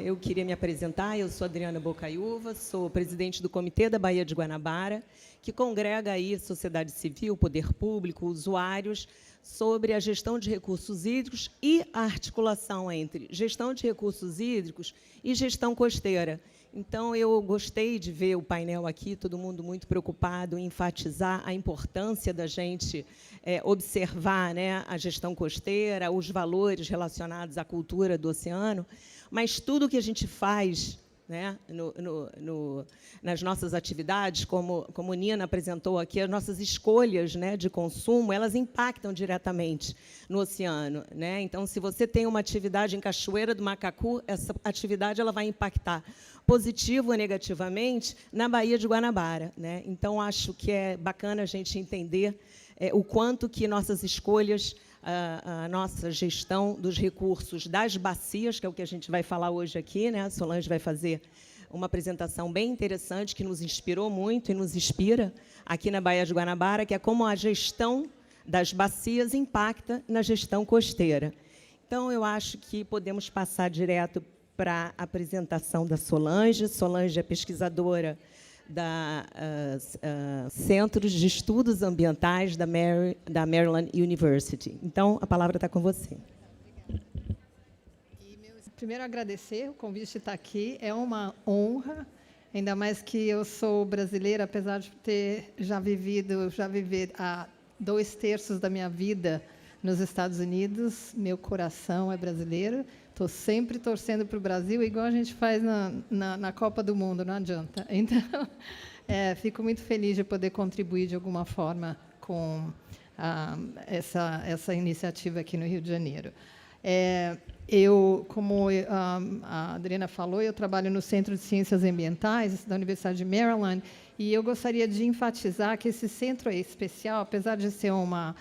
eu queria me apresentar. Eu sou Adriana Bocaiúva, sou presidente do Comitê da Baía de Guanabara, que congrega aí sociedade civil, poder público, usuários, sobre a gestão de recursos hídricos e a articulação entre gestão de recursos hídricos e gestão costeira. Então, eu gostei de ver o painel aqui, todo mundo muito preocupado em enfatizar a importância da gente observar, né, a gestão costeira, os valores relacionados à cultura do oceano, mas tudo que a gente faz, né, nas nossas atividades, como Nina apresentou aqui, as nossas escolhas, né, de consumo, elas impactam diretamente no oceano, né? Então, se você tem uma atividade em Cachoeira do Macacu, essa atividade ela vai impactar positivo ou negativamente na Baía de Guanabara, né? Então, acho que é bacana a gente entender o quanto que nossas escolhas, a nossa gestão dos recursos das bacias, que é o que a gente vai falar hoje aqui, né? A Solange vai fazer uma apresentação bem interessante, que nos inspirou muito e nos inspira aqui na Baía de Guanabara, que é como a gestão das bacias impacta na gestão costeira. Então, eu acho que podemos passar direto para a apresentação da Solange. Solange é pesquisadora da Centros de Estudos Ambientais da Maryland University. Então, a palavra está com você. Primeiro, agradecer o convite de estar aqui. É uma honra, ainda mais que eu sou brasileira, apesar de ter já vivi há 2/3 da minha vida nos Estados Unidos. Meu coração é brasileiro. Estou sempre torcendo para o Brasil, igual a gente faz na Copa do Mundo, não adianta. Então, fico muito feliz de poder contribuir de alguma forma com essa iniciativa aqui no Rio de Janeiro. Como a Adriana falou, eu trabalho no Centro de Ciências Ambientais da Universidade de Maryland, e eu gostaria de enfatizar que esse centro é especial, apesar de ser uma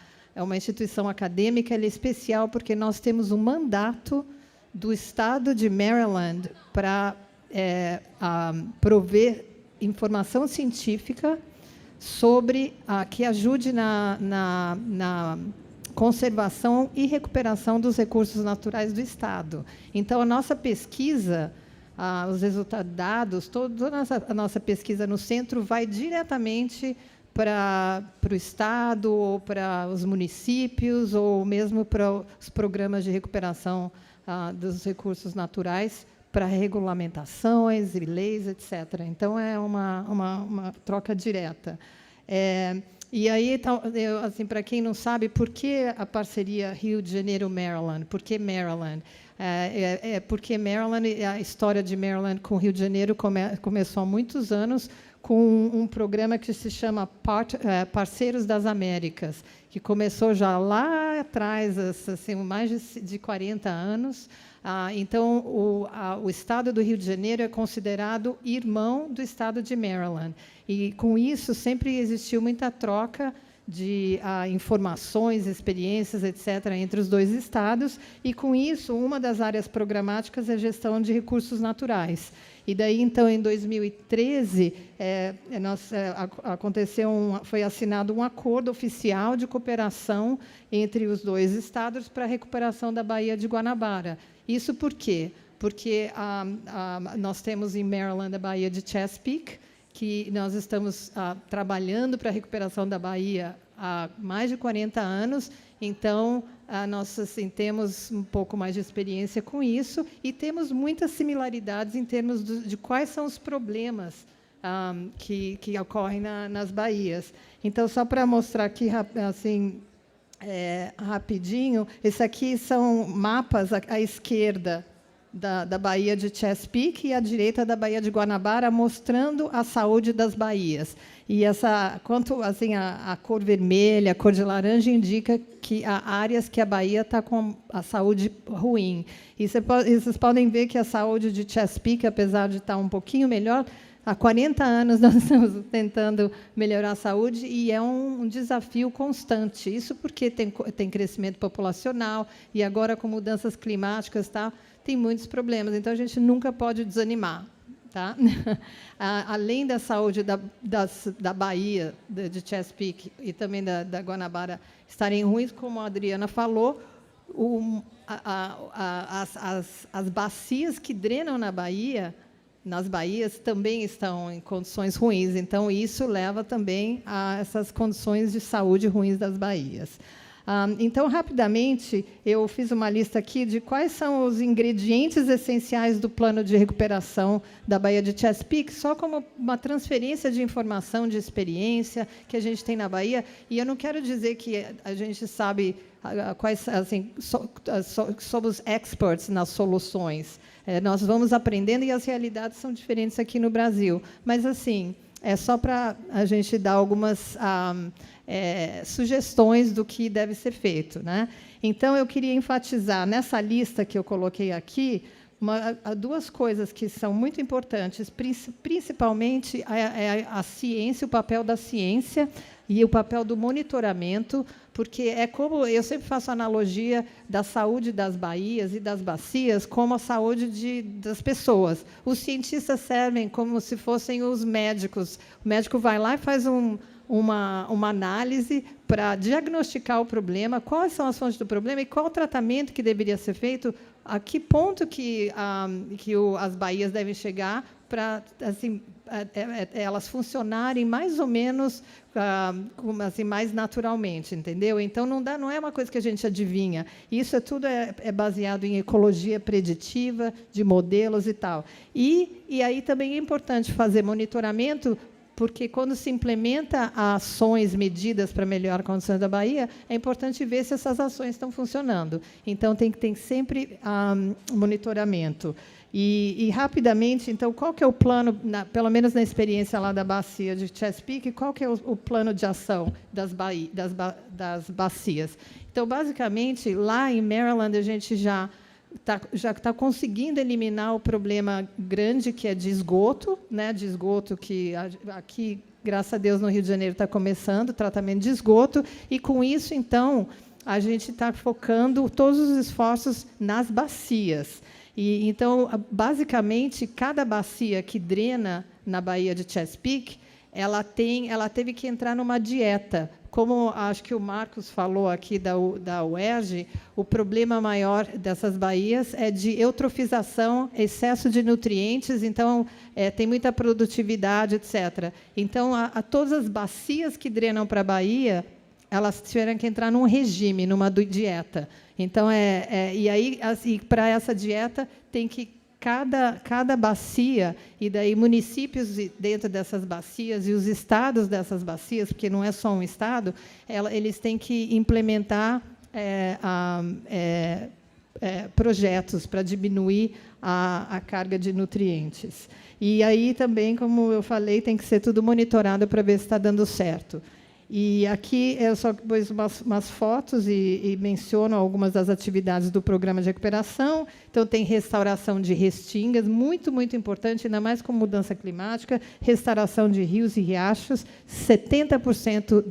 instituição acadêmica, ele é especial porque nós temos um mandato do Estado de Maryland para prover informação científica sobre que ajude na conservação e recuperação dos recursos naturais do Estado. Então, a nossa pesquisa, os resultados, dados, toda a nossa pesquisa no centro vai diretamente para o Estado, ou para os municípios, ou mesmo para os programas de recuperação dos recursos naturais, para regulamentações e leis, etc. Então, é uma troca direta. E aí, assim, para quem não sabe, por que a parceria Rio de Janeiro-Maryland? Por que Maryland? Porque Maryland, a história de Maryland com o Rio de Janeiro começou há muitos anos com um programa que se chama Parceiros das Américas, que começou já lá atrás, assim, mais de 40 anos. Então, o Estado do Rio de Janeiro é considerado irmão do Estado de Maryland. E, com isso, sempre existiu muita troca de informações, experiências, etc., entre os dois estados. E, com isso, uma das áreas programáticas é a gestão de recursos naturais. E daí, então, em 2013, foi assinado um acordo oficial de cooperação entre os dois estados para a recuperação da Baía de Guanabara. Isso por quê? Porque nós temos em Maryland a Baía de Chesapeake, que nós estamos trabalhando para a recuperação da Baía há mais de 40 anos. Então, nós assim, temos um pouco mais de experiência com isso e temos muitas similaridades em termos de quais são os problemas que ocorrem nas baías. Então, só para mostrar aqui, assim, rapidinho, esse aqui são mapas à esquerda da Baía de Chesapeake e à direita da Baía de Guanabara, mostrando a saúde das baías. E a cor vermelha, a cor de laranja indica que há áreas que a baía está com a saúde ruim. E vocês podem ver que a saúde de Chesapeake, apesar de estar um pouquinho melhor, há 40 anos nós estamos tentando melhorar a saúde e é um desafio constante. Isso porque tem crescimento populacional e agora com mudanças climáticas, tem muitos problemas. Então, a gente nunca pode desanimar. Tá? Além da saúde da Baía, de Chesapeake, e também da Guanabara estarem ruins, como a Adriana falou, as bacias que drenam nas baías, também estão em condições ruins. Então, isso leva também a essas condições de saúde ruins das baías. Então, rapidamente, eu fiz uma lista aqui de quais são os ingredientes essenciais do plano de recuperação da Baía de Chesapeake, só como uma transferência de informação, de experiência que a gente tem na Baía. E eu não quero dizer que a gente sabe quais, assim, somos experts nas soluções. Nós vamos aprendendo e as realidades são diferentes aqui no Brasil. Mas, assim, é só para a gente dar algumas sugestões do que deve ser feito, né? Então, eu queria enfatizar, nessa lista que eu coloquei aqui, duas coisas que são muito importantes, principalmente a ciência, o papel da ciência e o papel do monitoramento, porque é como eu sempre faço a analogia da saúde das baías e das bacias como a saúde das pessoas. Os cientistas servem como se fossem os médicos. O médico vai lá e faz uma análise para diagnosticar o problema, quais são as fontes do problema e qual o tratamento que deveria ser feito, a que ponto que as baías devem chegar para, assim, elas funcionarem mais ou menos assim, mais naturalmente, entendeu? Então, não é uma coisa que a gente adivinha. Isso tudo é baseado em ecologia preditiva, de modelos e tal. E aí também é importante fazer monitoramento, porque, quando se implementa ações, medidas para melhorar a condição da Baía, é importante ver se essas ações estão funcionando. Então, tem que ter sempre monitoramento. E, rapidamente, então, qual que é o plano, pelo menos na experiência lá da bacia de Chesapeake, qual que é o plano de ação das bacias? Então, basicamente, lá em Maryland, a gente já está conseguindo eliminar o problema grande, que é de esgoto, né? De esgoto que aqui, graças a Deus, no Rio de Janeiro está começando o tratamento de esgoto, e, com isso, então, a gente está focando todos os esforços nas bacias. E, então, basicamente, cada bacia que drena na Baía de Chesapeake, ela teve que entrar numa dieta. Como acho que o Marcos falou aqui da UERJ, o problema maior dessas baías é de eutrofização, excesso de nutrientes, então, tem muita produtividade, etc. Então, todas as bacias que drenam para a Baía, elas tiveram que entrar num regime, numa dieta. Então, e aí, assim, para essa dieta, tem que cada bacia, e daí municípios dentro dessas bacias e os estados dessas bacias, porque não é só um estado, eles têm que implementar projetos para diminuir a carga de nutrientes. E aí também, como eu falei, tem que ser tudo monitorado para ver se está dando certo. E aqui eu só pus umas fotos e menciono algumas das atividades do programa de recuperação. Então, tem restauração de restingas, muito, muito importante, ainda mais com mudança climática, restauração de rios e riachos. 70%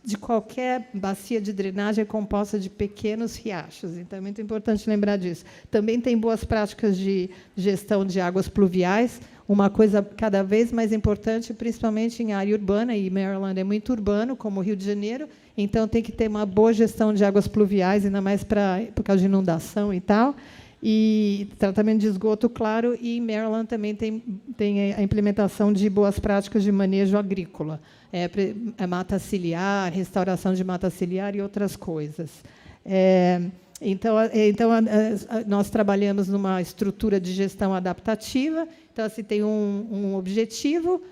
de qualquer bacia de drenagem é composta de pequenos riachos. Então, é muito importante lembrar disso. Também tem boas práticas de gestão de águas pluviais, uma coisa cada vez mais importante, principalmente em área urbana, e Maryland é muito urbano, como o Rio de Janeiro, então tem que ter uma boa gestão de águas pluviais, ainda mais por causa de inundação e tal, e tratamento de esgoto, claro, e em Maryland também tem a implementação de boas práticas de manejo agrícola, mata ciliar, restauração de mata ciliar e outras coisas. Então, nós trabalhamos numa estrutura de gestão adaptativa. Então, assim, tem um objetivo,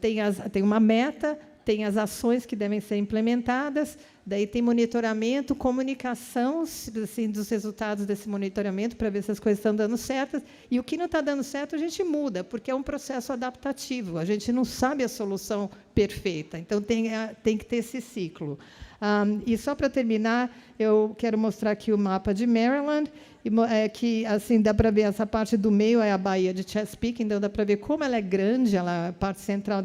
tem uma meta, tem as ações que devem ser implementadas, daí tem monitoramento, comunicação, assim, dos resultados desse monitoramento, para ver se as coisas estão dando certas. E o que não está dando certo, a gente muda, porque é um processo adaptativo. A gente não sabe a solução perfeita. Então, tem que ter esse ciclo. E, só para terminar, eu quero mostrar aqui o mapa de Maryland, que, assim, dá para ver essa parte do meio é a Baía de Chesapeake, então dá para ver como ela é grande, ela é a parte central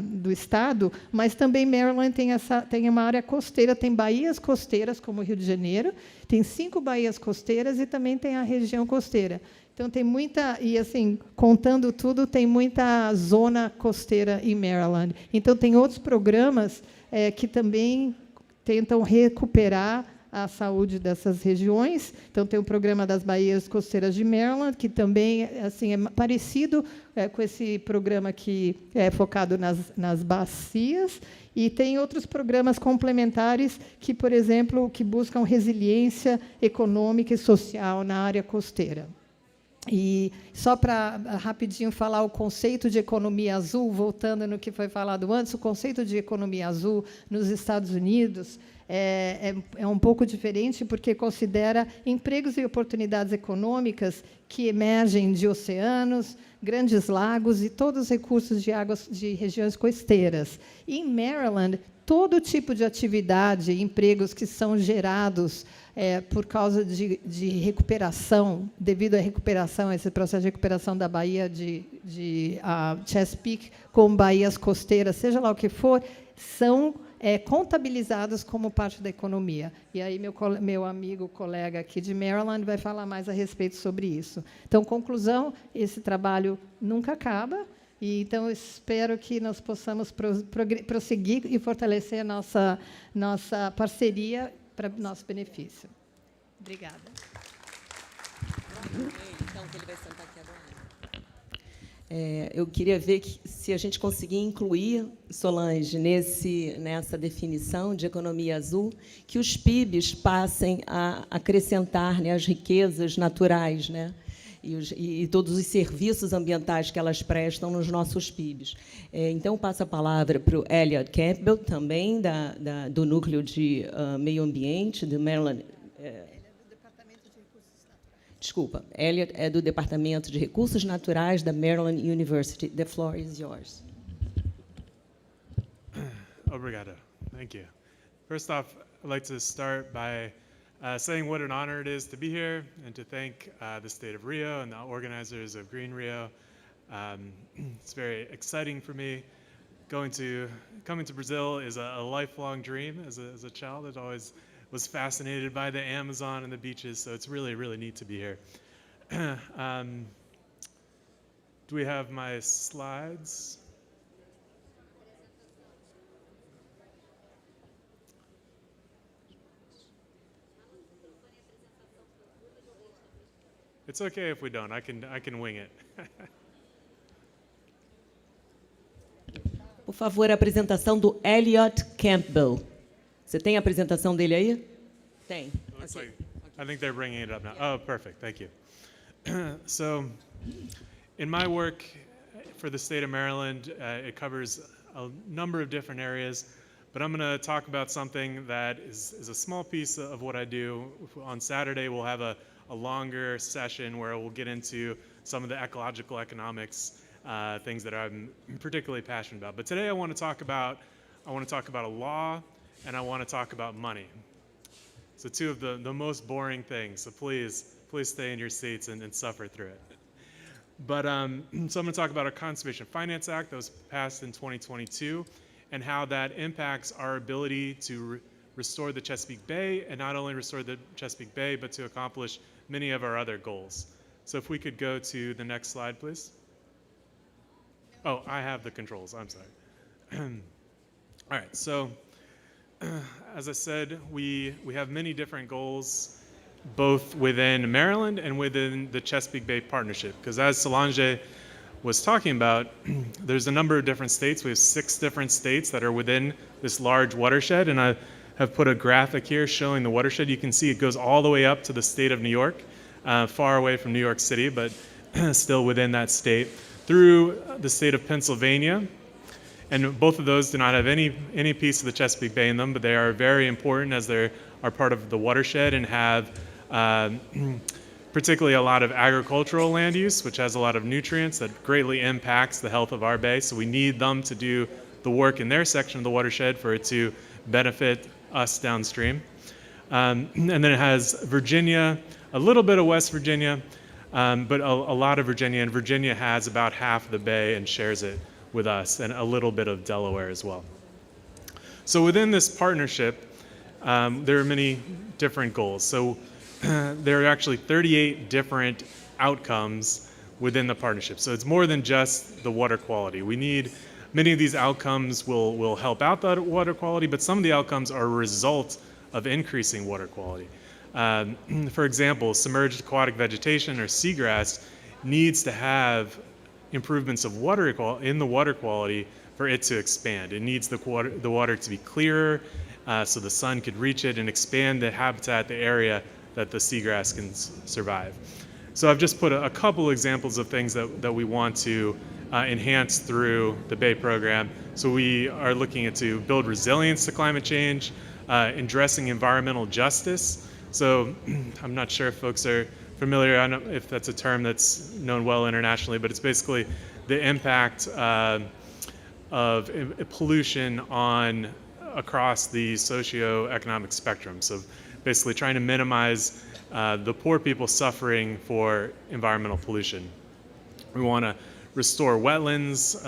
do estado, mas também Maryland tem uma área costeira, tem baías costeiras, como o Rio de Janeiro, tem 5 baías costeiras e também tem a região costeira. Então, tem muita, e, assim, contando tudo, tem muita zona costeira em Maryland. Então, tem outros programas que também tentam recuperar a saúde dessas regiões. Então, tem o programa das baías costeiras de Maryland, que também assim, é parecido com esse programa que é focado nas bacias, e tem outros programas complementares que, por exemplo, que buscam resiliência econômica e social na área costeira. E só para rapidinho falar o conceito de economia azul, voltando no que foi falado antes, o conceito de economia azul nos Estados Unidos é um pouco diferente, porque considera empregos e oportunidades econômicas que emergem de oceanos, grandes lagos e todos os recursos de águas de regiões costeiras. E, em Maryland, todo tipo de atividade, empregos que são gerados por causa de recuperação, devido à recuperação, esse processo de recuperação da Baía de Chesapeake com baías costeiras, seja lá o que for, são contabilizados como parte da economia. E aí meu amigo, colega aqui de Maryland, vai falar mais a respeito sobre isso. Então, conclusão, esse trabalho nunca acaba, e então eu espero que nós possamos prosseguir e fortalecer a nossa parceria para nosso benefício. Obrigada. Então, que ele vai sentar aqui agora. Eu queria ver se a gente conseguir incluir, Solange, nessa definição de economia azul, que os PIBs passem a acrescentar, né, as riquezas naturais, né, e todos os serviços ambientais que elas prestam nos nossos PIBs. Então, passo a palavra para o Elliot Campbell, também do Núcleo de Meio Ambiente, do Maryland. Desculpa, Elliot é do Departamento de Recursos Naturais da Maryland University. The floor is yours. Obrigado. Thank you. First off, I'd like to start by saying what an honor it is to be here and to thank the state of Rio and the organizers of Green Rio. It's very exciting for me. Coming to Brazil is a lifelong dream. As a child, it always was fascinated by the Amazon and the beaches, so it's really, really neat to be here. Do we have my slides? It's okay if we don't. I can wing it. Por favor, a apresentação do Elliot Campbell. Você tem a apresentação dele aí? Tem. Looks like, I think they're bringing it up now. Oh, perfect. Thank you. So, in my work for the state of Maryland, it covers a number of different areas, but I'm going to talk about something that is a small piece of what I do. On Saturday, we'll have a longer session where we'll get into some of the ecological economics, things that I'm particularly passionate about. But today I want to talk about a law, and I want to talk about money. So two of the most boring things. So please stay in your seats and suffer through it. But so I'm going to talk about our Conservation Finance Act that was passed in 2022, and how that impacts our ability to restore the Chesapeake Bay, and not only restore the Chesapeake Bay, but to accomplish many of our other goals. So if we could go to the next slide, please. Oh, I have the controls. I'm sorry. All right. So as I said, we have many different goals, both within Maryland and within the Chesapeake Bay Partnership. Because as Solange was talking about, there's a number of different states. We have 6 different states that are within this large watershed, and I have put a graphic here showing the watershed. You can see it goes all the way up to the state of New York, far away from New York City, but still within that state, through the state of Pennsylvania. And both of those do not have any piece of the Chesapeake Bay in them, but they are very important as they are part of the watershed and have particularly a lot of agricultural land use, which has a lot of nutrients that greatly impacts the health of our bay. So we need them to do the work in their section of the watershed for it to benefit us downstream. And then it has Virginia, a little bit of West Virginia, but a lot of Virginia, and Virginia has about half the bay and shares it with us, and a little bit of Delaware as well. So within this partnership, there are many different goals. So there are actually 38 different outcomes within the partnership. So it's more than just the water quality. We need, many of these outcomes will help out the water quality, but some of the outcomes are a result of increasing water quality. For example, submerged aquatic vegetation or seagrass needs to have improvements of in the water quality for it to expand. It needs the water to be clearer so the sun could reach it and expand the habitat, the area that the seagrass can survive. So I've just put a couple examples of things that we want to enhance through the Bay program. So we are looking to build resilience to climate change, addressing environmental justice. So I'm not sure if folks are familiar, I don't know if that's a term that's known well internationally, but it's basically the impact of pollution across the socioeconomic spectrum. So basically trying to minimize the poor people suffering for environmental pollution. We want to restore wetlands,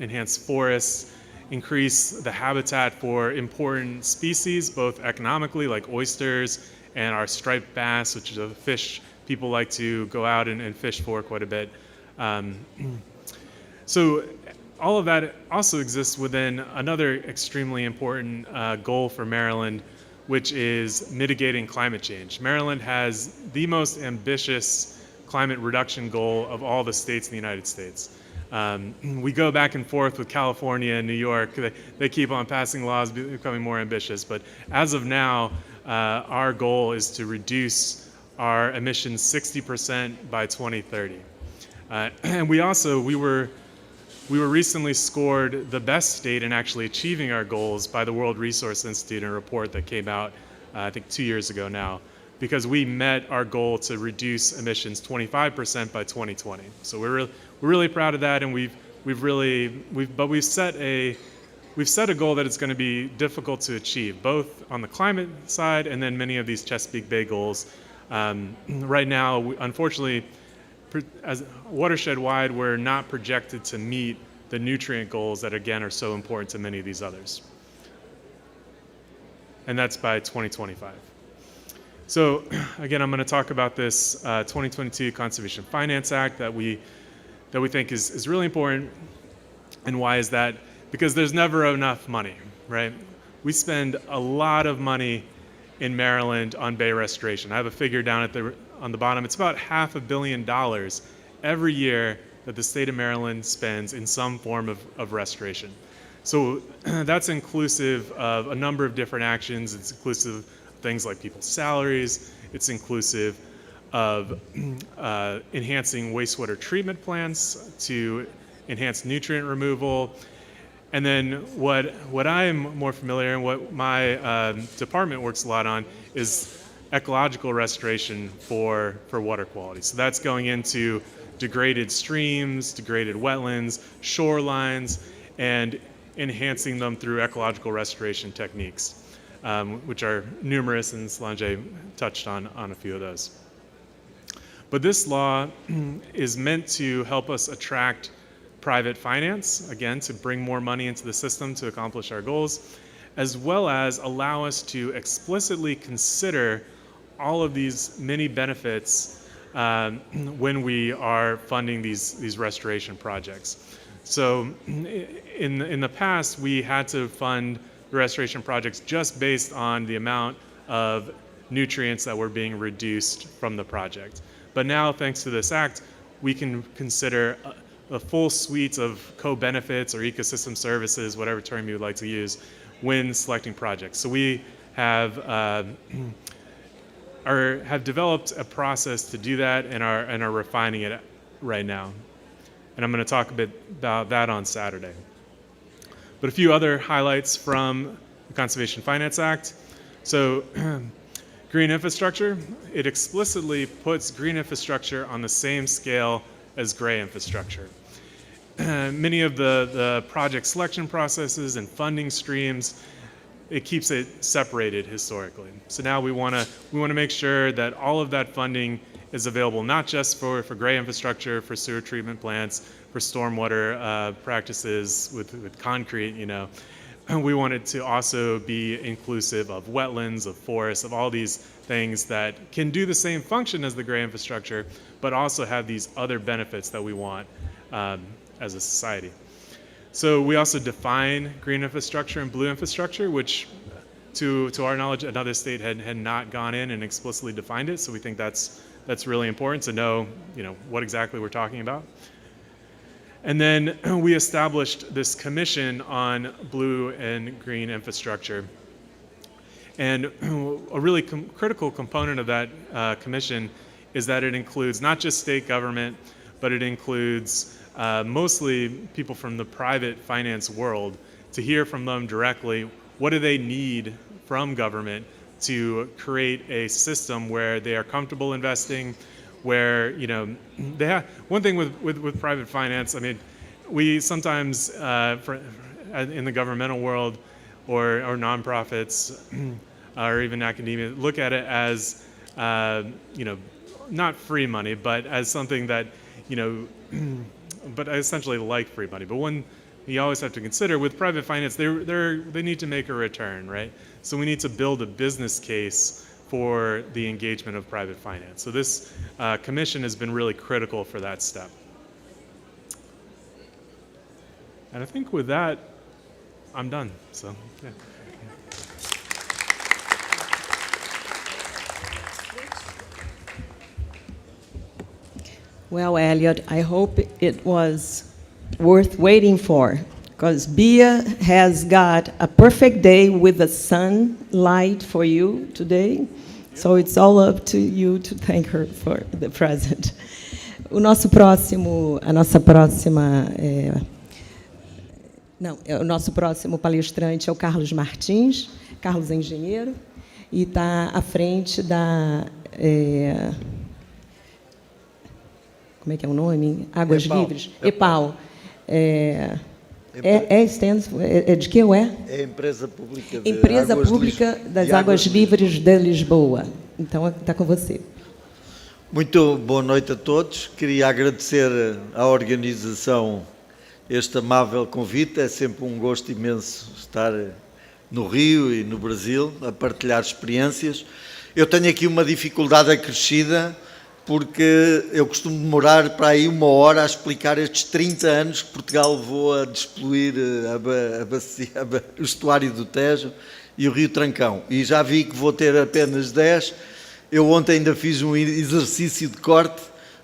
enhance forests, increase the habitat for important species, both economically, like oysters, and our striped bass, which is a fish people like to go out and fish for quite a bit. So all of that also exists within another extremely important goal for Maryland, which is mitigating climate change. Maryland has the most ambitious climate reduction goal of all the states in the United States. We go back and forth with California and New York. They keep on passing laws, becoming more ambitious. But as of now, our goal is to reduce our emissions 60% by 2030. And we were recently scored the best state in actually achieving our goals by the World Resources Institute in a report that came out, I think 2 years ago now, because we met our goal to reduce emissions 25% by 2020. So we're really proud of that, and we've set a goal that it's going to be difficult to achieve, both on the climate side and then many of these Chesapeake Bay goals. Right now, unfortunately, as watershed-wide, we're not projected to meet the nutrient goals that, again, are so important to many of these others. And that's by 2025. So, again, I'm going to talk about this 2022 Conservation Finance Act that we think is really important. And why is that? Because there's never enough money, right? We spend a lot of money in Maryland on bay restoration. I have a figure down on the bottom. It's about $500 million every year that the state of Maryland spends in some form of restoration. So that's inclusive of a number of different actions. It's inclusive of things like people's salaries. It's inclusive of enhancing wastewater treatment plants to enhance nutrient removal. And then what I'm more familiar and what my department works a lot on is ecological restoration for water quality. So that's going into degraded streams, degraded wetlands, shorelines, and enhancing them through ecological restoration techniques, which are numerous, and Solange touched on a few of those. But this law is meant to help us attract private finance, again, to bring more money into the system to accomplish our goals, as well as allow us to explicitly consider all of these many benefits when we are funding these restoration projects. So in the past, we had to fund the restoration projects just based on the amount of nutrients that were being reduced from the project. But now, thanks to this act, we can consider a full suite of co-benefits or ecosystem services, whatever term you would like to use, when selecting projects. So we have developed a process to do that and are refining it right now. And I'm going to talk a bit about that on Saturday. But a few other highlights from the Conservation Finance Act. So green infrastructure, it explicitly puts green infrastructure on the same scale as gray infrastructure. Many of the project selection processes and funding streams, it keeps it separated historically. So now we want to make sure that all of that funding is available not just for gray infrastructure, for sewer treatment plants, for stormwater practices with concrete, you know. We want it to also be inclusive of wetlands, of forests, of all these things that can do the same function as the gray infrastructure, but also have these other benefits that we want as a society. So we also define green infrastructure and blue infrastructure, which to our knowledge, another state had not gone in and explicitly defined it. So we think that's really important to know, what exactly we're talking about. And then we established this commission on blue and green infrastructure. And a really critical component of that commission is that it includes not just state government, but it includes mostly people from the private finance world, to hear from them directly, what do they need from government to create a system where they are comfortable investing, where, they have, one thing with private finance, I mean, we sometimes, in the governmental world or nonprofits or even academia, look at it as, not free money, but as something that, but essentially like free money. But one you always have to consider with private finance, they need to make a return, right? So we need to build a business case for the engagement of private finance. So this commission has been really critical for that step. And I think with that, I'm done. So, yeah. Well, Elliot, I hope it was worth waiting for, because Bia has got a perfect day with the sunlight for you today. So it's all up to you to thank her for the present. O nosso próximo palestrante é o Carlos Martins. Carlos é engenheiro e está à frente da como é que é o nome? Águas Livres. EPAL. É de que é? É a Empresa Pública de Empresa Pública das Águas Livres de Lisboa. Então, está com você. Muito boa noite a todos. Queria agradecer à organização este amável convite. É sempre um gosto imenso estar no Rio e no Brasil a partilhar experiências. Eu tenho aqui uma dificuldade acrescida, porque eu costumo demorar para aí 1 hora a explicar estes 30 anos que Portugal levou a despoluir o estuário do Tejo e o Rio Trancão. E já vi que vou ter apenas 10. Eu ontem ainda fiz um exercício de corte,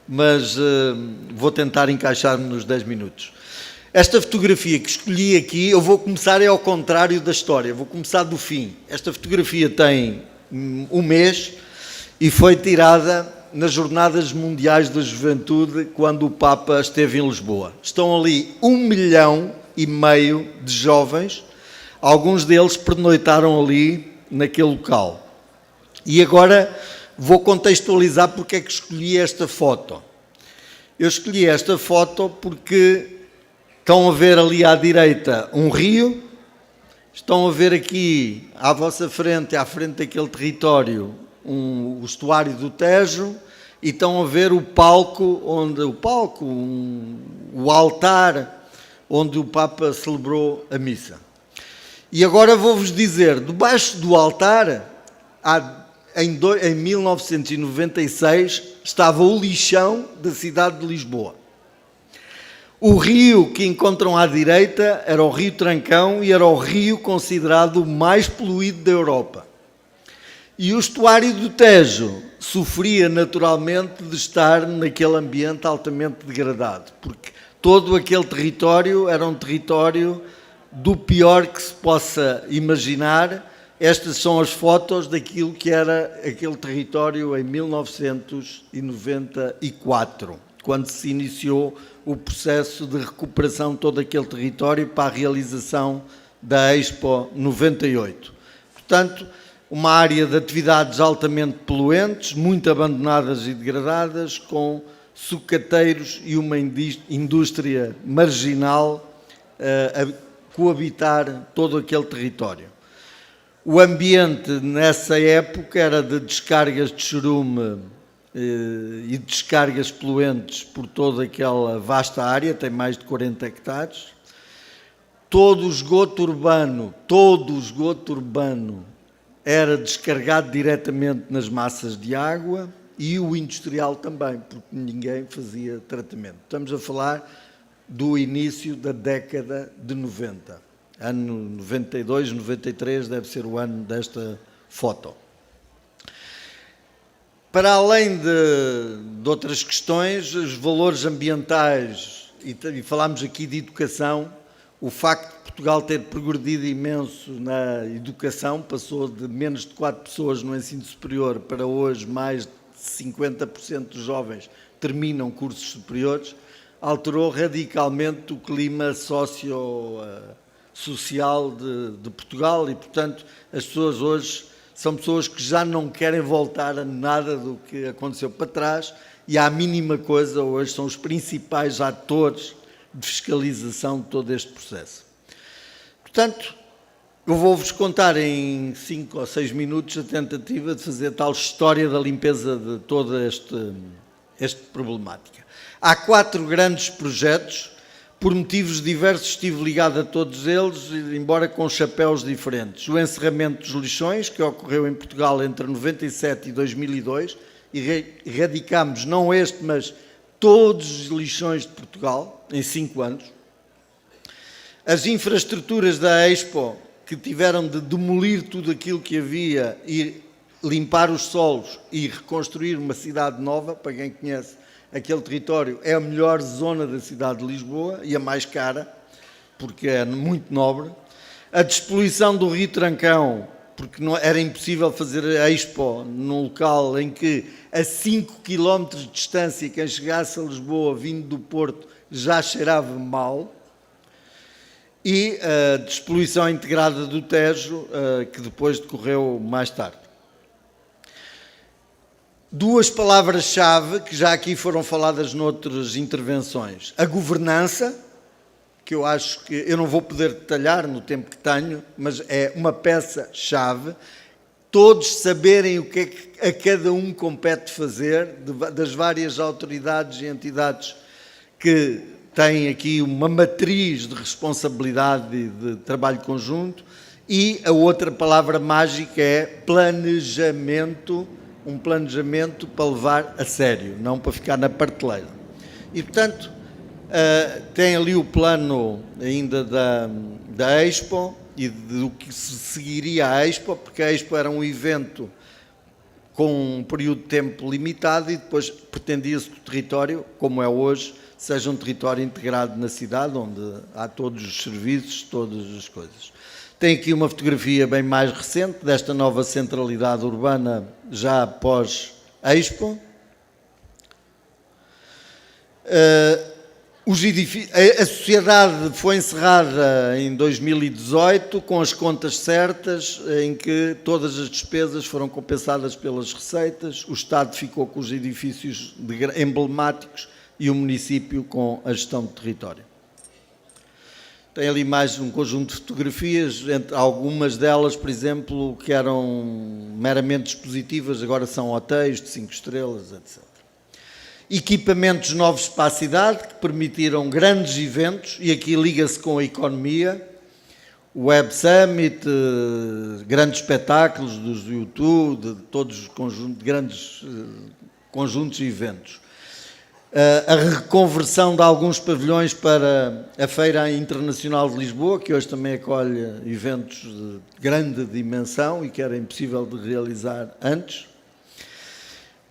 mas vou tentar encaixar-me nos 10 minutos. Esta fotografia que escolhi aqui, eu vou começar ao contrário da história, vou começar do fim. Esta fotografia tem 1 mês e foi tirada nas Jornadas Mundiais da Juventude, quando o Papa esteve em Lisboa. Estão ali 1,5 milhão de jovens, alguns deles pernoitaram ali naquele local. E agora vou contextualizar porque é que escolhi esta foto. Eu escolhi esta foto porque estão a ver ali à direita um rio, estão a ver aqui à vossa frente, à frente daquele território, o estuário do Tejo, e estão a ver o palco, o altar onde o Papa celebrou a missa. E agora vou-vos dizer, debaixo do altar, em 1996, estava o lixão da cidade de Lisboa. O rio que encontram à direita era o Rio Trancão e era o rio considerado o mais poluído da Europa. E o estuário do Tejo sofria naturalmente de estar naquele ambiente altamente degradado, porque todo aquele território era um território do pior que se possa imaginar. Estas são as fotos daquilo que era aquele território em 1994, quando se iniciou o processo de recuperação de todo aquele território para a realização da Expo 98. Portanto, uma área de atividades altamente poluentes, muito abandonadas e degradadas, com sucateiros e uma indústria marginal a coabitar todo aquele território. O ambiente nessa época era de descargas de chorume e descargas poluentes por toda aquela vasta área, tem mais de 40 hectares. Todo o esgoto urbano era descargado diretamente nas massas de água, e o industrial também, porque ninguém fazia tratamento. Estamos a falar do início da década de 90. ano 92, 93 deve ser o ano desta foto. Para além de outras questões, os valores ambientais, e falámos aqui de educação, o facto de Portugal ter progredido imenso na educação, passou de menos de 4 pessoas no ensino superior para hoje mais de 50% dos jovens terminam cursos superiores, alterou radicalmente o clima social de Portugal e, portanto, as pessoas hoje são pessoas que já não querem voltar a nada do que aconteceu para trás e, à mínima coisa, hoje são os principais atores de fiscalização de todo este processo. Portanto, eu vou-vos contar em 5 ou 6 minutos a tentativa de fazer tal história da limpeza de toda esta problemática. Há 4 grandes projetos, por motivos diversos estive ligado a todos eles, embora com chapéus diferentes. O encerramento dos lixões, que ocorreu em Portugal entre 97 e 2002, e erradicámos não este, mas todos os lixões de Portugal, em 5 anos. As infraestruturas da Expo, que tiveram de demolir tudo aquilo que havia e limpar os solos e reconstruir uma cidade nova. Para quem conhece aquele território, é a melhor zona da cidade de Lisboa e a mais cara, porque é muito nobre. A despoluição do Rio Trancão, porque não, era impossível fazer a Expo num local em que a 5 km de distância quem chegasse a Lisboa vindo do Porto já cheirava mal. E a despoluição integrada do Tejo, que depois decorreu mais tarde. 2 palavras-chave que já aqui foram faladas noutras intervenções. A governança, que eu acho que eu não vou poder detalhar no tempo que tenho, mas é uma peça-chave. Todos saberem o que é que a cada um compete fazer, das várias autoridades e entidades que têm aqui uma matriz de responsabilidade e de trabalho conjunto. E a outra palavra mágica é planejamento, um planejamento para levar a sério, não para ficar na prateleira. E, portanto, tem ali o plano ainda da Expo e do que se seguiria à Expo, porque a Expo era um evento com um período de tempo limitado e depois pretendia-se que o território, como é hoje, seja um território integrado na cidade, onde há todos os serviços, todas as coisas. Tem aqui uma fotografia bem mais recente desta nova centralidade urbana já após Expo. A sociedade foi encerrada em 2018 com as contas certas, em que todas as despesas foram compensadas pelas receitas, o Estado ficou com os edifícios emblemáticos e o município com a gestão do território. Tem ali mais um conjunto de fotografias, entre algumas delas, por exemplo, que eram meramente dispositivas, agora são hotéis de 5 estrelas, etc. Equipamentos novos para a cidade, que permitiram grandes eventos, e aqui liga-se com a economia, o Web Summit, grandes espetáculos dos YouTube, de todos os grandes conjuntos de eventos. A reconversão de alguns pavilhões para a Feira Internacional de Lisboa, que hoje também acolhe eventos de grande dimensão e que era impossível de realizar antes.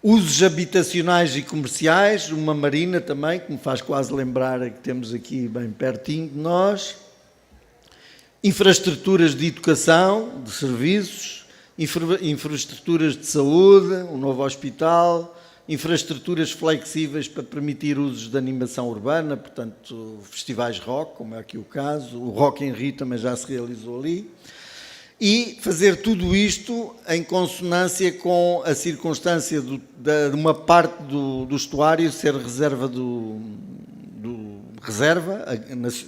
Usos habitacionais e comerciais, uma marina também, que me faz quase lembrar a que temos aqui bem pertinho de nós. Infraestruturas de educação, de serviços, infraestruturas de saúde, um novo hospital, infraestruturas flexíveis para permitir usos de animação urbana, portanto, festivais rock, como é aqui o caso, o Rock in Rio também já se realizou ali, e fazer tudo isto em consonância com a circunstância de uma parte do estuário ser reserva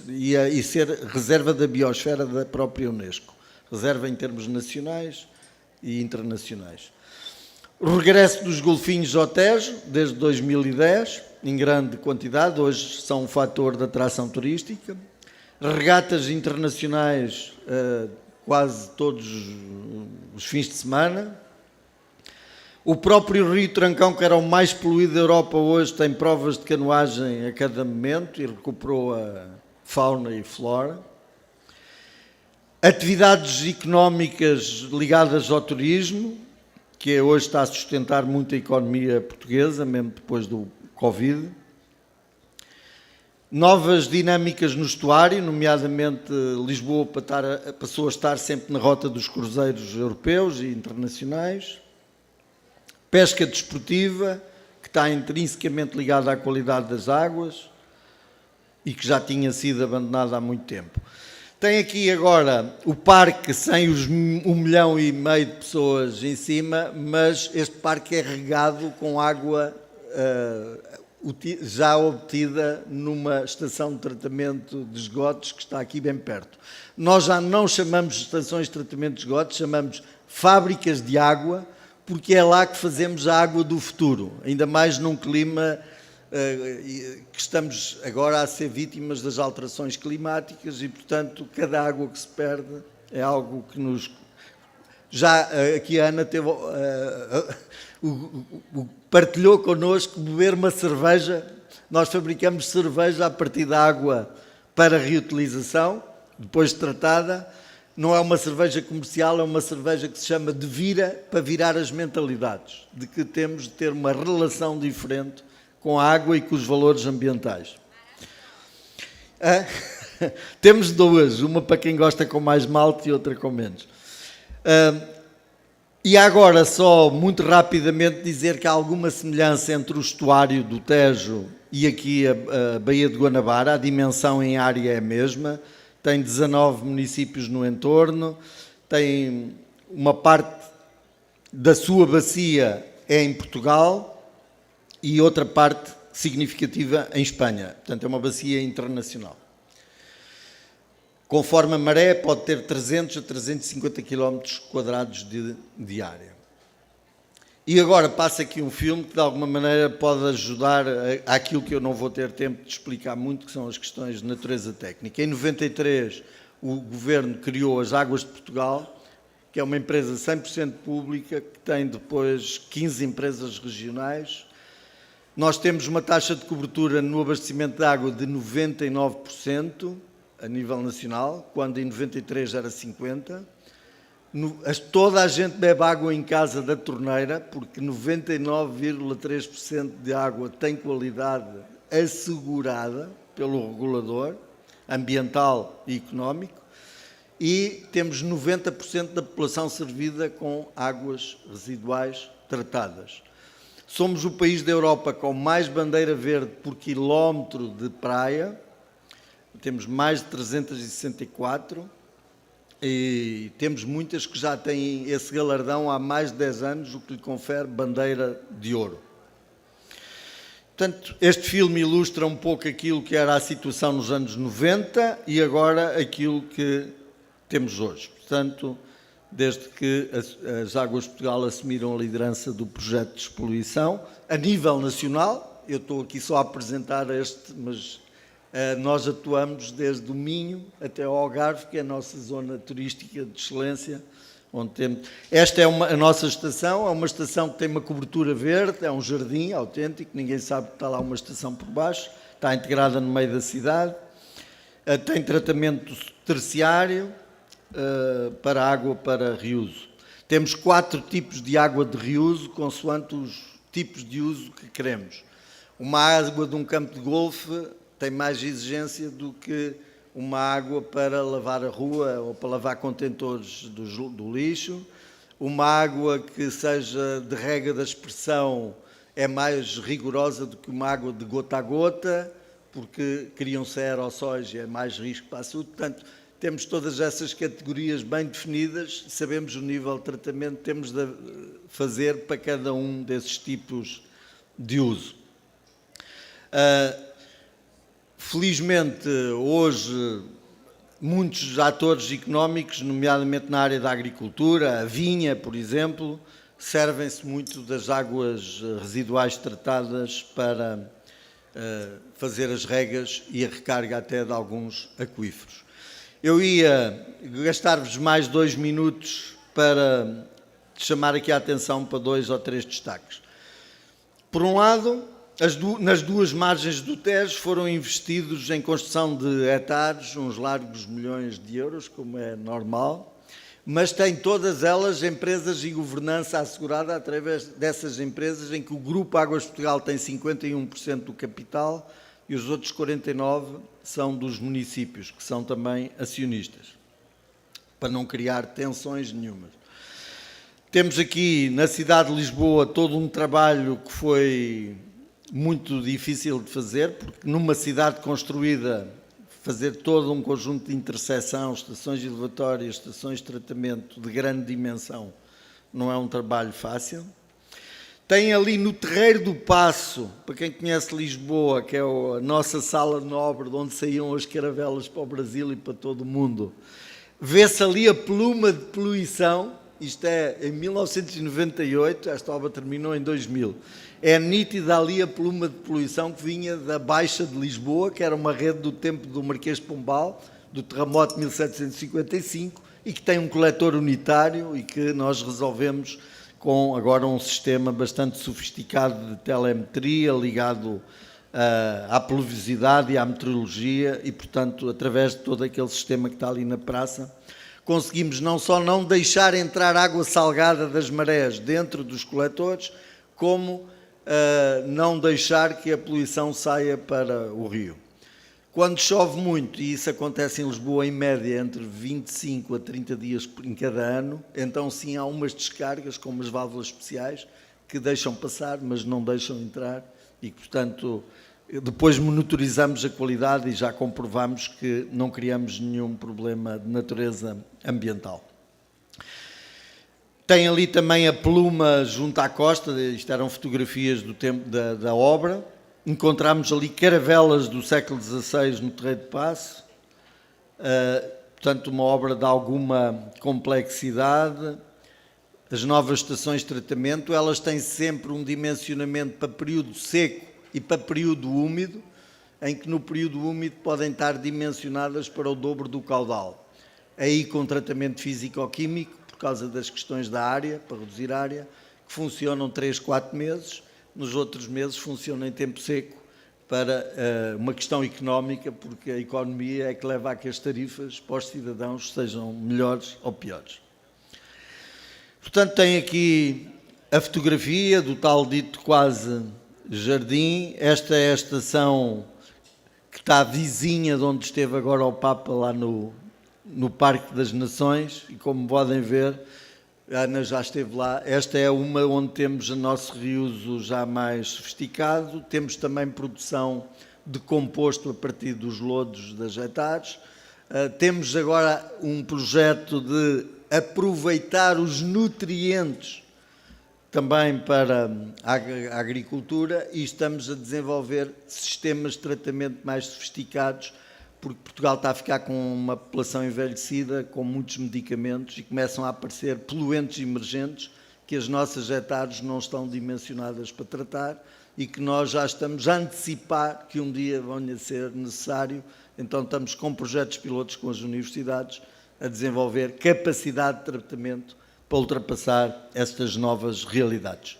e ser reserva da biosfera da própria Unesco, reserva em termos nacionais e internacionais. O regresso dos golfinhos ao Tejo, desde 2010, em grande quantidade, hoje são um fator de atração turística. Regatas internacionais quase todos os fins de semana. O próprio Rio Trancão, que era o mais poluído da Europa, hoje tem provas de canoagem a cada momento e recuperou a fauna e flora. Atividades económicas ligadas ao turismo, que hoje está a sustentar muito a economia portuguesa, mesmo depois do Covid. Novas dinâmicas no estuário, nomeadamente Lisboa passou a estar sempre na rota dos cruzeiros europeus e internacionais. Pesca desportiva, que está intrinsecamente ligada à qualidade das águas e que já tinha sido abandonada há muito tempo. Tem aqui agora o parque sem os 1,5 milhão de pessoas em cima, mas este parque é regado com água já obtida numa estação de tratamento de esgotos que está aqui bem perto. Nós já não chamamos estações de tratamento de esgotos, chamamos fábricas de água, porque é lá que fazemos a água do futuro, ainda mais num clima que estamos agora a ser vítimas das alterações climáticas e, portanto, cada água que se perde é algo que nos... Já aqui a Ana teve, partilhou connosco beber uma cerveja. Nós fabricamos cerveja a partir da água para reutilização, depois de tratada. Não é uma cerveja comercial, é uma cerveja que se chama de vira, para virar as mentalidades, de que temos de ter uma relação diferente com a água e com os valores ambientais. Temos duas, uma para quem gosta com mais malte e outra com menos. E agora só muito rapidamente dizer que há alguma semelhança entre o estuário do Tejo e aqui a Baía de Guanabara, a dimensão em área é a mesma, tem 19 municípios no entorno, tem uma parte da sua bacia é em Portugal e outra parte significativa em Espanha, portanto é uma bacia internacional. Conforme a maré, pode ter 300 a 350 km quadrados de área. E agora passa aqui um filme que de alguma maneira pode ajudar àquilo que eu não vou ter tempo de explicar muito, que são as questões de natureza técnica. Em 93, o Governo criou as Águas de Portugal, que é uma empresa 100% pública, que tem depois 15 empresas regionais. Nós temos uma taxa de cobertura no abastecimento de água de 99%, a nível nacional, quando em 93 era 50%. Toda a gente bebe água em casa da torneira, porque 99,3% de água tem qualidade assegurada pelo regulador ambiental e económico, e temos 90% da população servida com águas residuais tratadas. Somos o país da Europa com mais bandeira verde por quilómetro de praia, temos mais de 364 e temos muitas que já têm esse galardão há mais de 10 anos, o que lhe confere bandeira de ouro. Portanto, este filme ilustra um pouco aquilo que era a situação nos anos 90 e agora aquilo que temos hoje. Portanto, desde que as Águas de Portugal assumiram a liderança do projeto de despoluição, a nível nacional, eu estou aqui só a apresentar este, mas nós atuamos desde o Minho até ao Algarve, que é a nossa zona turística de excelência, onde temos... Esta é a nossa estação, é uma estação que tem uma cobertura verde, é um jardim autêntico, ninguém sabe que está lá uma estação por baixo, está integrada no meio da cidade, tem tratamento terciário, para água para reuso. Temos 4 tipos de água de reuso, consoante os tipos de uso que queremos. Uma água de um campo de golfe tem mais exigência do que uma água para lavar a rua ou para lavar contentores do lixo. Uma água que seja de rega da expressão é mais rigorosa do que uma água de gota a gota, porque criam-se aerossóis e é mais risco para a saúde. Portanto, temos todas essas categorias bem definidas, sabemos o nível de tratamento que temos de fazer para cada um desses tipos de uso. Felizmente, hoje, muitos atores económicos, nomeadamente na área da agricultura, a vinha, por exemplo, servem-se muito das águas residuais tratadas para fazer as regas e a recarga até de alguns aquíferos. Eu ia gastar-vos mais 2 minutos para chamar aqui a atenção para 2 ou 3 destaques. Por um lado, nas duas margens do Tejo foram investidos em construção de hectares, uns largos milhões de euros, como é normal, mas tem todas elas empresas e governança assegurada através dessas empresas, em que o Grupo Águas de Portugal tem 51% do capital e os outros 49% são dos municípios, que são também acionistas, para não criar tensões nenhumas. Temos aqui na cidade de Lisboa todo um trabalho que foi muito difícil de fazer, porque numa cidade construída, fazer todo um conjunto de interseção, estações elevatórias, estações de tratamento de grande dimensão, não é um trabalho fácil. Tem ali no Terreiro do Paço, para quem conhece Lisboa, que é a nossa sala nobre, de onde saíam as caravelas para o Brasil e para todo o mundo, vê-se ali a pluma de poluição. Isto é em 1998, esta obra terminou em 2000. É nítida ali a pluma de poluição que vinha da Baixa de Lisboa, que era uma rede do tempo do Marquês de Pombal, do terremoto de 1755, e que tem um coletor unitário e que nós resolvemos com agora um sistema bastante sofisticado de telemetria ligado à pluviosidade e à meteorologia e, portanto, através de todo aquele sistema que está ali na praça, conseguimos não só não deixar entrar água salgada das marés dentro dos coletores, como não deixar que a poluição saia para o rio. Quando chove muito, e isso acontece em Lisboa em média entre 25 a 30 dias em cada ano, então sim há umas descargas com umas válvulas especiais que deixam passar, mas não deixam entrar e, portanto, depois monitorizamos a qualidade e já comprovamos que não criamos nenhum problema de natureza ambiental. Tem ali também a pluma junto à costa, isto eram fotografias do tempo da obra. Encontramos ali caravelas do século XVI no Terreiro de Paço, portanto uma obra de alguma complexidade. As novas estações de tratamento, elas têm sempre um dimensionamento para período seco e para período úmido, em que no período úmido podem estar dimensionadas para o dobro do caudal. Aí com tratamento físico-químico, por causa das questões da área, para reduzir a área, que funcionam 3, 4 meses, nos outros meses funcionam em tempo seco para uma questão económica, porque a economia é que leva a que as tarifas para os cidadãos sejam melhores ou piores. Portanto, tem aqui a fotografia do tal dito quase jardim. Esta é a estação que está vizinha de onde esteve agora o Papa, lá no Parque das Nações, e como podem ver, a Ana já esteve lá. Esta é uma onde temos o nosso reuso já mais sofisticado. Temos também produção de composto a partir dos lodos das hectares. Temos agora um projeto de aproveitar os nutrientes também para a agricultura e estamos a desenvolver sistemas de tratamento mais sofisticados, porque Portugal está a ficar com uma população envelhecida, com muitos medicamentos e começam a aparecer poluentes emergentes que as nossas hectares não estão dimensionadas para tratar e que nós já estamos a antecipar que um dia venha a ser necessário. Então estamos com projetos pilotos com as universidades a desenvolver capacidade de tratamento para ultrapassar estas novas realidades.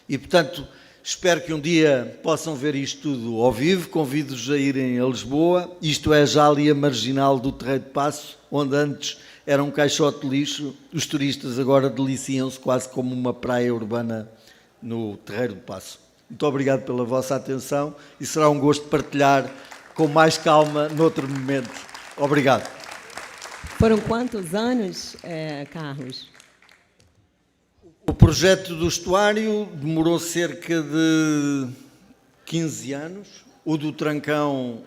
E, portanto, espero que um dia possam ver isto tudo ao vivo. Convido-vos a irem a Lisboa. Isto é já ali a marginal do Terreiro de Paço, onde antes era um caixote de lixo. Os turistas agora deliciam-se quase como uma praia urbana no Terreiro de Paço. Muito obrigado pela vossa atenção e será um gosto partilhar com mais calma noutro momento. Obrigado. Foram quantos anos, Carlos? O projeto do estuário demorou cerca de 15 anos. O do Trancão,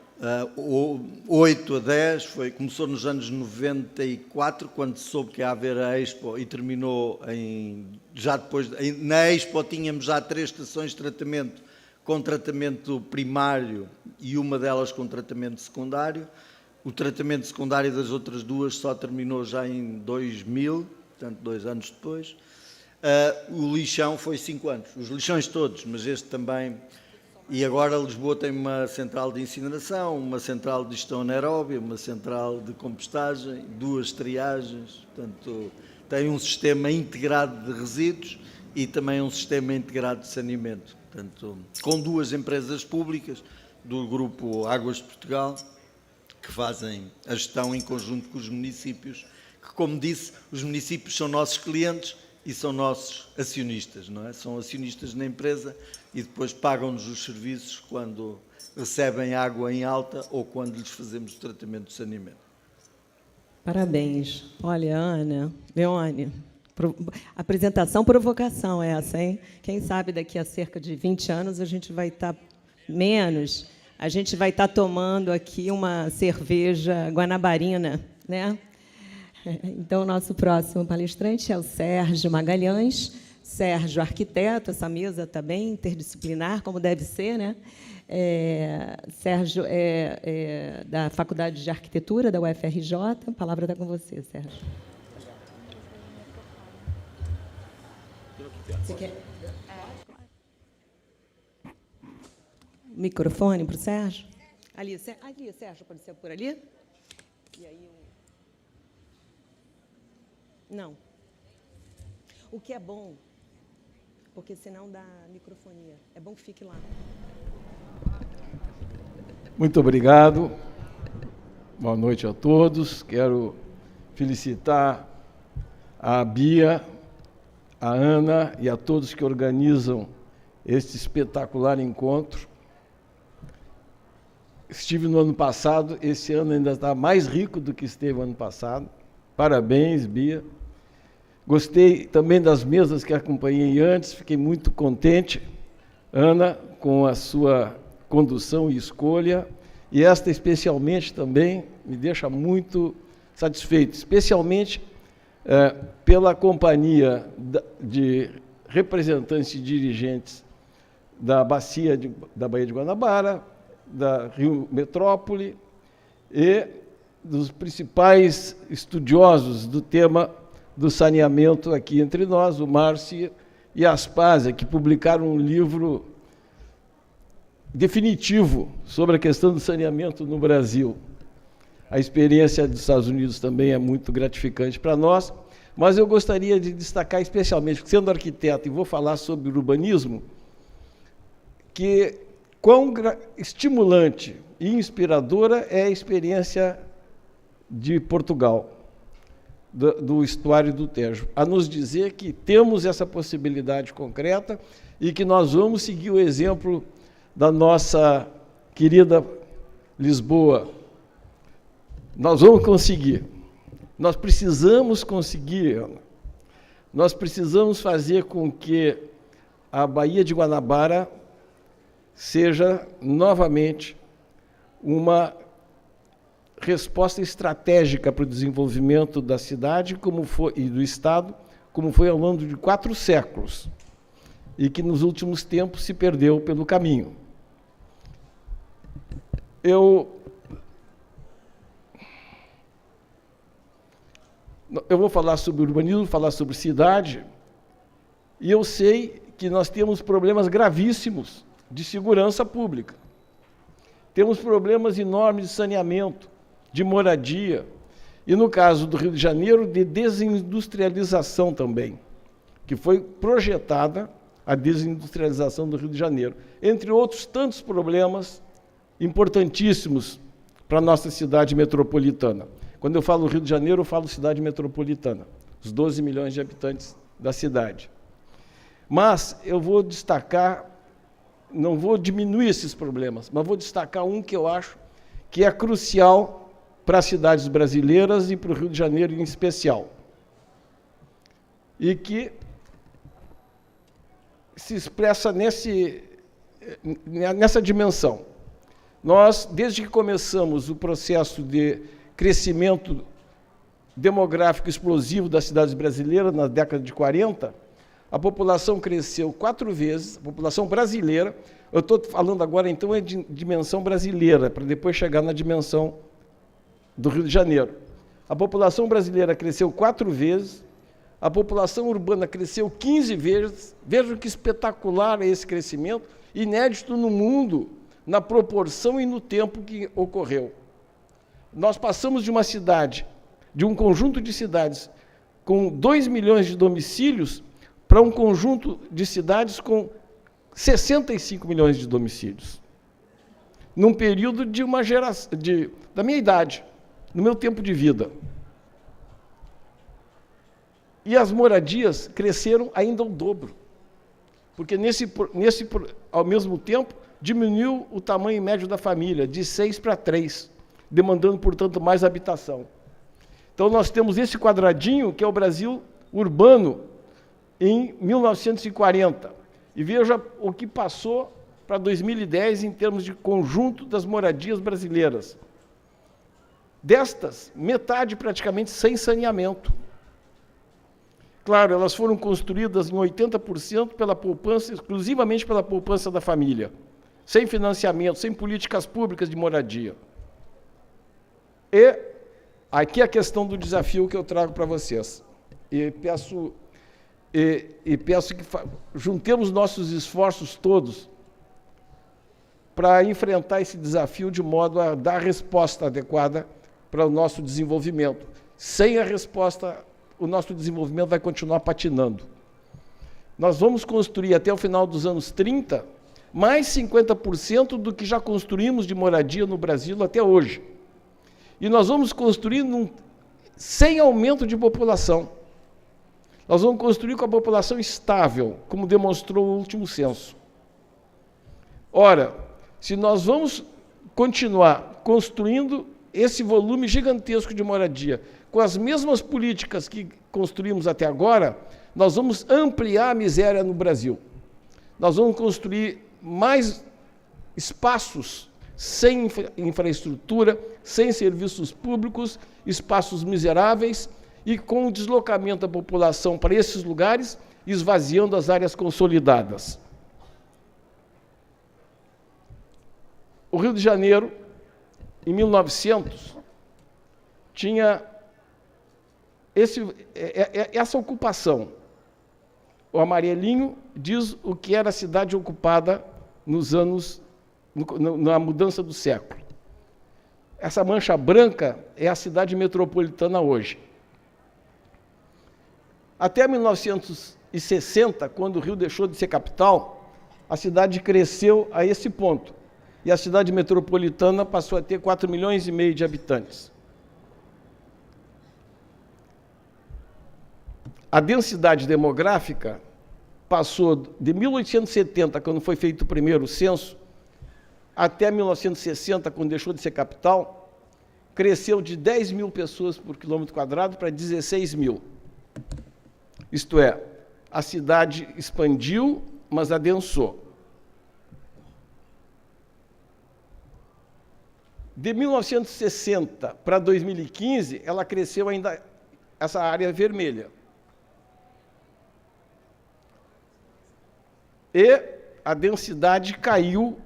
8 a 10, começou nos anos 94, quando se soube que ia haver a Expo, e terminou já depois. Na Expo tínhamos já 3 estações de tratamento com tratamento primário e uma delas com tratamento secundário. O tratamento secundário das outras 2 só terminou já em 2000, portanto 2 anos depois. O lixão foi 5 anos, os lixões todos, mas este também. E agora Lisboa tem uma central de incineração, uma central de gestão anaeróbia, uma central de compostagem, 2 triagens, portanto tem um sistema integrado de resíduos e também um sistema integrado de saneamento. Portanto, com 2 empresas públicas do Grupo Águas de Portugal, que fazem a gestão em conjunto com os municípios, que, como disse, os municípios são nossos clientes e são nossos acionistas, não é? São acionistas na empresa e depois pagam-nos os serviços quando recebem água em alta ou quando lhes fazemos o tratamento de saneamento. Parabéns. Olha, Ana, Leone, apresentação provocação essa, hein? Quem sabe daqui a cerca de 20 anos a gente vai estar menos, a gente vai estar tomando aqui uma cerveja guanabarina, né? Então, o nosso próximo palestrante é o Sérgio Magalhães. Sérgio, arquiteto, essa mesa está bem interdisciplinar, como deve ser, né? Sérgio é da Faculdade de Arquitetura da UFRJ. A palavra está com você, Sérgio. Você quer? Microfone para o Sérgio? Ali, Sérgio, pode ser por ali? E aí Não. O que é bom, porque senão dá microfonia. É bom que fique lá. Muito obrigado. Boa noite a todos. Quero felicitar a Bia, a Ana e a todos que organizam este espetacular encontro. Estive no ano passado, esse ano ainda está mais rico do que esteve no ano passado. Parabéns, Bia. Gostei também das mesas que acompanhei antes, fiquei muito contente, Ana, com a sua condução e escolha, e esta especialmente também me deixa muito satisfeito, especialmente pela companhia de representantes e dirigentes da Bacia da Baía de Guanabara, da Rio Metrópole e dos principais estudiosos do tema do saneamento aqui entre nós, o Márcio e a Aspásia, que publicaram um livro definitivo sobre a questão do saneamento no Brasil. A experiência dos Estados Unidos também é muito gratificante para nós, mas eu gostaria de destacar especialmente, sendo arquiteto, e vou falar sobre urbanismo, que quão estimulante e inspiradora é a experiência de Portugal, do estuário do Tejo, a nos dizer que temos essa possibilidade concreta e que nós vamos seguir o exemplo da nossa querida Lisboa. Nós vamos conseguir. Nós precisamos conseguir, Ana. Nós precisamos fazer com que a Baía de Guanabara seja novamente uma resposta estratégica para o desenvolvimento da cidade e do Estado, como foi ao longo de 4 séculos, e que nos últimos tempos se perdeu pelo caminho. Eu vou falar sobre urbanismo, falar sobre cidade, e eu sei que nós temos problemas gravíssimos de segurança pública. Temos problemas enormes de saneamento, de moradia, e, no caso do Rio de Janeiro, de desindustrialização também, que foi projetada a desindustrialização do Rio de Janeiro, entre outros tantos problemas importantíssimos para a nossa cidade metropolitana. Quando eu falo Rio de Janeiro, eu falo cidade metropolitana, os 12 milhões de habitantes da cidade. Mas eu vou destacar, não vou diminuir esses problemas, mas vou destacar um que eu acho que é crucial para as cidades brasileiras e para o Rio de Janeiro em especial, e que se expressa nessa dimensão. Nós, desde que começamos o processo de crescimento demográfico explosivo das cidades brasileiras, na década de 40, a população cresceu 4 vezes, a população brasileira, eu estou falando agora, então, é de dimensão brasileira, para depois chegar na dimensão do Rio de Janeiro. A população brasileira cresceu 4 vezes, a população urbana cresceu 15 vezes. Vejam que espetacular é esse crescimento, inédito no mundo, na proporção e no tempo que ocorreu. Nós passamos de uma cidade, de um conjunto de cidades com 2 milhões de domicílios, para um conjunto de cidades com 65 milhões de domicílios, num período de uma geração, da minha idade, no meu tempo de vida. E as moradias cresceram ainda o dobro, porque ao mesmo tempo diminuiu o tamanho médio da família, de 6 para 3, demandando, portanto, mais habitação. Então, nós temos esse quadradinho, que é o Brasil urbano, em 1940. E veja o que passou para 2010 em termos de conjunto das moradias brasileiras. Destas, metade praticamente sem saneamento. Claro, elas foram construídas em 80% pela poupança, exclusivamente pela poupança da família, sem financiamento, sem políticas públicas de moradia. E aqui a questão do desafio que eu trago para vocês. E peço que juntemos nossos esforços todos para enfrentar esse desafio de modo a dar a resposta adequada para o nosso desenvolvimento. Sem a resposta, o nosso desenvolvimento vai continuar patinando. Nós vamos construir até o final dos anos 30 mais 50% do que já construímos de moradia no Brasil até hoje. E nós vamos construir sem aumento de população. Nós vamos construir com a população estável, como demonstrou o último censo. Ora, se nós vamos continuar construindo esse volume gigantesco de moradia, com as mesmas políticas que construímos até agora, nós vamos ampliar a miséria no Brasil. Nós vamos construir mais espaços sem infraestrutura, sem serviços públicos, espaços miseráveis, e com o deslocamento da população para esses lugares, esvaziando as áreas consolidadas. O Rio de Janeiro, em 1900, tinha essa ocupação. O amarelinho diz o que era a cidade ocupada na mudança do século. Essa mancha branca é a cidade metropolitana hoje. Até 1960, quando o Rio deixou de ser capital, a cidade cresceu a esse ponto. E a cidade metropolitana passou a ter 4,5 milhões de habitantes. A densidade demográfica passou de 1870, quando foi feito o primeiro censo, até 1960, quando deixou de ser capital, cresceu de 10 mil pessoas por quilômetro quadrado para 16 mil. Isto é, a cidade expandiu, mas adensou. De 1960 para 2015, ela cresceu ainda, essa área vermelha. E a densidade caiu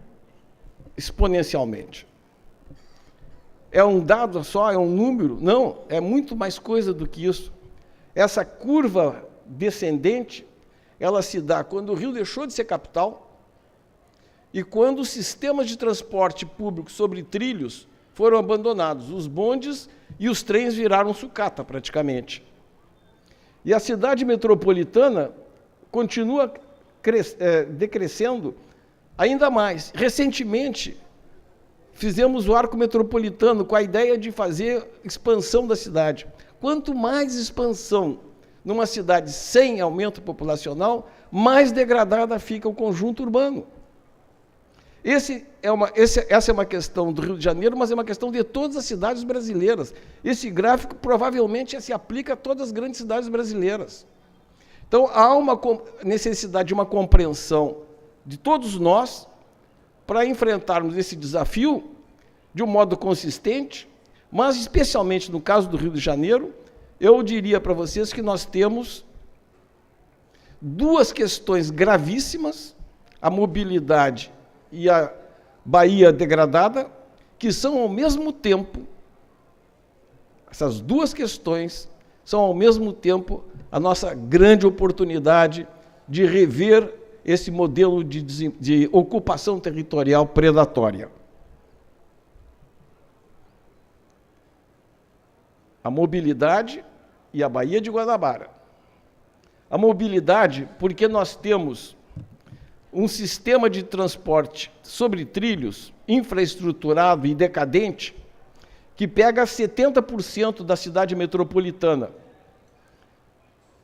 exponencialmente. É um dado só, é um número? Não, é muito mais coisa do que isso. Essa curva descendente, ela se dá quando o Rio deixou de ser capital e quando os sistemas de transporte público sobre trilhos foram abandonados. Os bondes e os trens viraram sucata, praticamente. E a cidade metropolitana continua decrescendo ainda mais. Recentemente, fizemos o arco metropolitano com a ideia de fazer expansão da cidade. Quanto mais expansão numa cidade sem aumento populacional, mais degradada fica o conjunto urbano. Essa é uma questão do Rio de Janeiro, mas é uma questão de todas as cidades brasileiras. Esse gráfico provavelmente se aplica a todas as grandes cidades brasileiras. Então, há uma necessidade de uma compreensão de todos nós para enfrentarmos esse desafio de um modo consistente, mas, especialmente no caso do Rio de Janeiro, eu diria para vocês que nós temos duas questões gravíssimas, a mobilidade e a Bahia degradada, que são ao mesmo tempo, essas duas questões são ao mesmo tempo a nossa grande oportunidade de rever esse modelo de ocupação territorial predatória. A mobilidade e a Baía de Guanabara. A mobilidade, porque nós temos um sistema de transporte sobre trilhos, infraestruturado e decadente, que pega 70% da cidade metropolitana.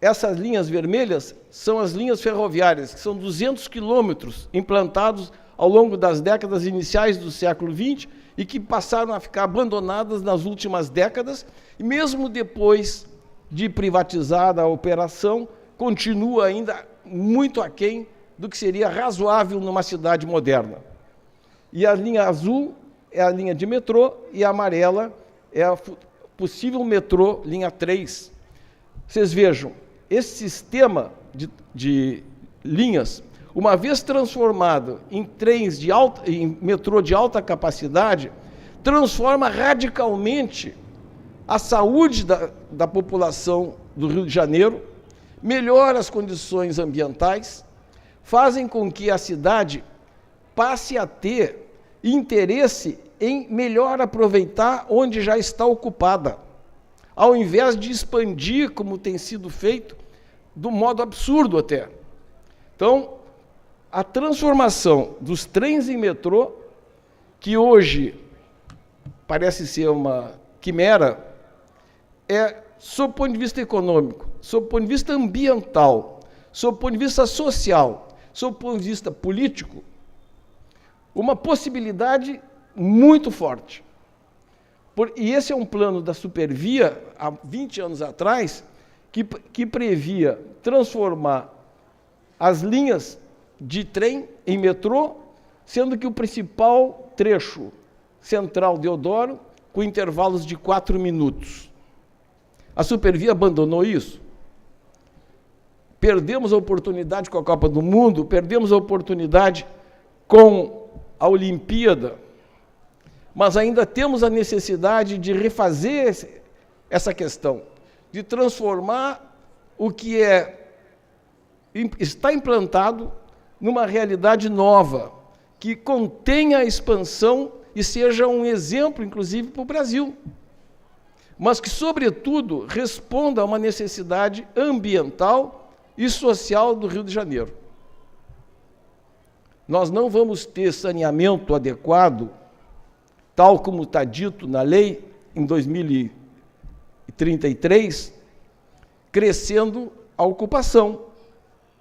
Essas linhas vermelhas são as linhas ferroviárias, que são 200 quilômetros implantados ao longo das décadas iniciais do século XX e que passaram a ficar abandonadas nas últimas décadas, e mesmo depois de privatizada a operação, continua ainda muito aquém do que seria razoável numa cidade moderna. E a linha azul é a linha de metrô e a amarela é a possível metrô linha 3. Vocês vejam, esse sistema de linhas, uma vez transformado em trens em metrô de alta capacidade, transforma radicalmente a saúde da população do Rio de Janeiro, melhora as condições ambientais, fazem com que a cidade passe a ter interesse em melhor aproveitar onde já está ocupada, ao invés de expandir, como tem sido feito, do modo absurdo até. Então, a transformação dos trens em metrô, que parece ser uma quimera, sob o ponto de vista econômico, sob o ponto de vista ambiental, sob o ponto de vista social, sob o ponto de vista político, uma possibilidade muito forte. E esse é um plano da Supervia, há 20 anos atrás, que previa transformar as linhas de trem em metrô, sendo que o principal trecho central Deodoro, com intervalos de 4 minutos. A Supervia abandonou isso. Perdemos a oportunidade com a Copa do Mundo, perdemos a oportunidade com a Olimpíada, mas ainda temos a necessidade de refazer essa questão, de transformar o que está implantado numa realidade nova, que contenha a expansão e seja um exemplo, inclusive, para o Brasil, mas que, sobretudo, responda a uma necessidade ambiental e social do Rio de Janeiro. Nós não vamos ter saneamento adequado, tal como está dito na lei, em 2033, crescendo a ocupação.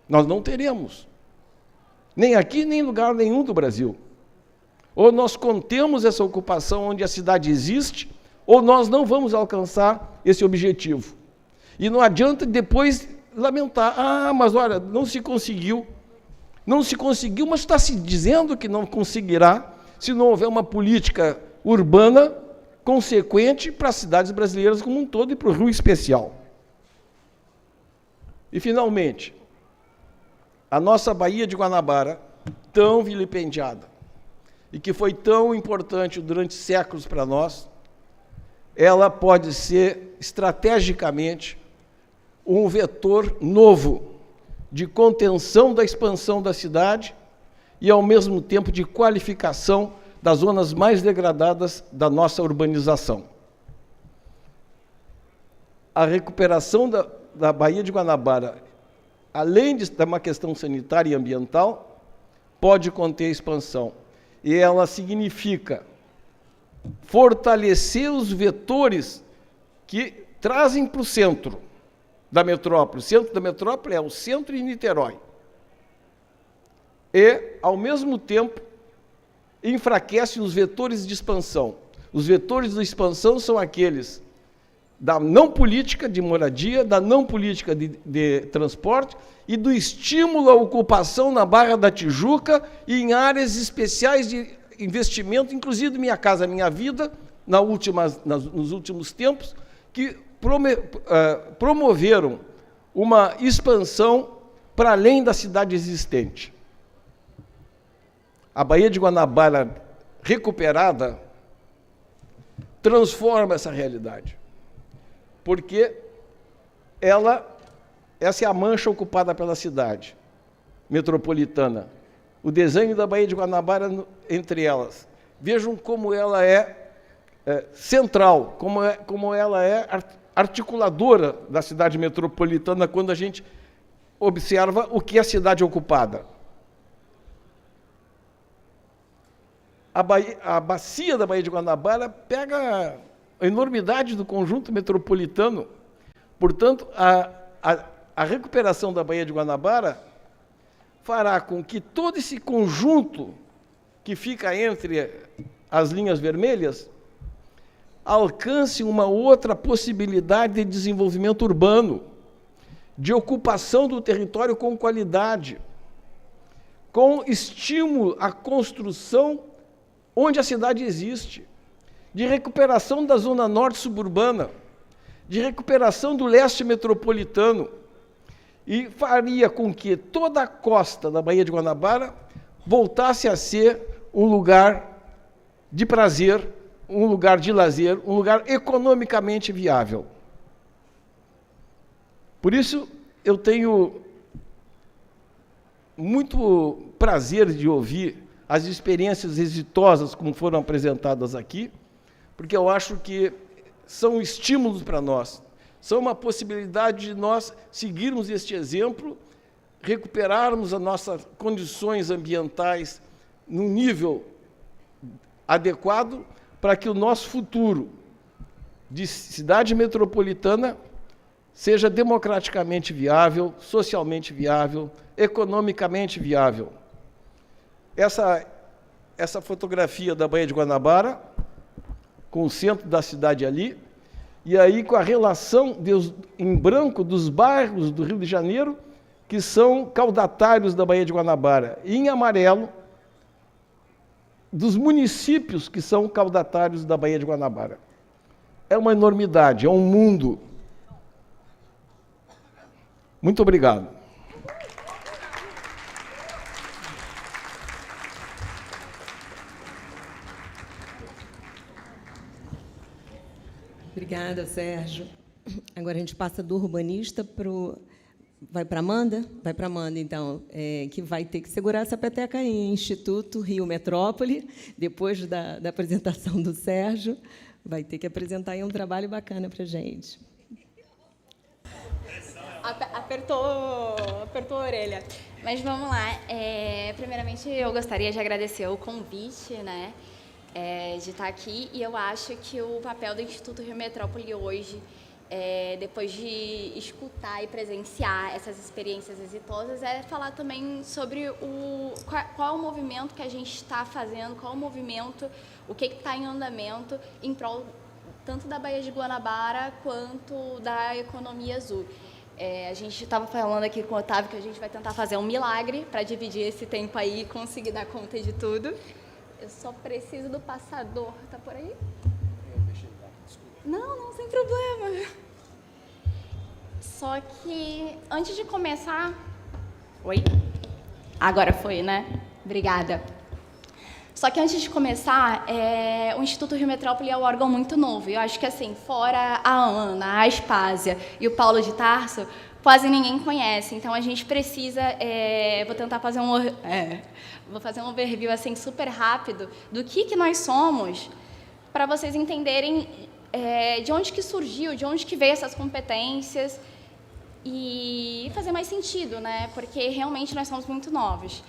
Nós não teremos, nem aqui, nem em lugar nenhum do Brasil. Ou nós contemos essa ocupação onde a cidade existe, ou nós não vamos alcançar esse objetivo. E não adianta depois lamentar, mas olha, não se conseguiu, mas está se dizendo que não conseguirá, se não houver uma política urbana consequente para as cidades brasileiras como um todo e para o Rio em especial. E, finalmente, a nossa Baía de Guanabara, tão vilipendiada, e que foi tão importante durante séculos para nós, ela pode ser, estrategicamente, um vetor novo de contenção da expansão da cidade e, ao mesmo tempo, de qualificação das zonas mais degradadas da nossa urbanização. A recuperação da Baía de Guanabara, além de uma questão sanitária e ambiental, pode conter expansão. E ela significa fortalecer os vetores que trazem para o centro da metrópole. O centro da metrópole é o centro e Niterói. E, ao mesmo tempo, enfraquece os vetores de expansão. Os vetores de expansão são aqueles da não política de moradia, da não política de transporte e do estímulo à ocupação na Barra da Tijuca e em áreas especiais de investimento, inclusive Minha Casa Minha Vida, nos últimos tempos, que promoveram uma expansão para além da cidade existente. A Baía de Guanabara recuperada transforma essa realidade, porque essa é a mancha ocupada pela cidade metropolitana. O desenho da Baía de Guanabara entre elas. Vejam como ela é central, como ela é articuladora da cidade metropolitana quando a gente observa o que é a cidade ocupada. a bacia da Baía de Guanabara pega a enormidade do conjunto metropolitano. Portanto, a recuperação da Baía de Guanabara fará com que todo esse conjunto que fica entre as linhas vermelhas alcance uma outra possibilidade de desenvolvimento urbano, de ocupação do território com qualidade, com estímulo à construção onde a cidade existe, de recuperação da zona norte suburbana, de recuperação do leste metropolitano, e faria com que toda a costa da Baía de Guanabara voltasse a ser um lugar de prazer, um lugar de lazer, um lugar economicamente viável. Por isso, eu tenho muito prazer de ouvir as experiências exitosas como foram apresentadas aqui, porque eu acho que são estímulos para nós, são uma possibilidade de nós seguirmos este exemplo, recuperarmos as nossas condições ambientais num nível adequado para que o nosso futuro de cidade metropolitana seja democraticamente viável, socialmente viável, economicamente viável. Essa fotografia da Baía de Guanabara, com o centro da cidade ali, e aí com a relação em branco dos bairros do Rio de Janeiro, que são caudatários da Baía de Guanabara, e em amarelo, dos municípios que são caudatários da Baía de Guanabara. É uma enormidade, é um mundo. Muito obrigado. Obrigada, Sérgio. Agora a gente passa do urbanista para o... Vai para a Amanda? Vai para a Amanda, então, que vai ter que segurar essa peteca aí, Instituto Rio Metrópole, depois da apresentação do Sérgio, vai ter que apresentar aí um trabalho bacana para a gente. Apertou a orelha. Mas vamos lá. Primeiramente, eu gostaria de agradecer o convite, né, de estar aqui, e eu acho que o papel do Instituto Rio Metrópole hoje, depois de escutar e presenciar essas experiências exitosas, é falar também sobre qual é o movimento que a gente está fazendo, qual é o movimento, o que está em andamento em prol tanto da Baía de Guanabara quanto da economia azul. A gente estava falando aqui com o Otávio que a gente vai tentar fazer um milagre para dividir esse tempo aí e conseguir dar conta de tudo. Eu só preciso do passador. Tá por aí? Não, sem problema. Só que, antes de começar... Oi? Agora foi, né? Obrigada. Só que, antes de começar, o Instituto Rio Metrópole é um órgão muito novo. Eu acho que, assim, fora a Ana, a Aspásia e o Paulo de Tarso, quase ninguém conhece. Então, a gente precisa... vou tentar fazer vou fazer um overview, assim, super rápido do que nós somos, para vocês entenderem de onde que surgiu, de onde que veio essas competências e fazer mais sentido, né? Porque realmente nós somos muito novos.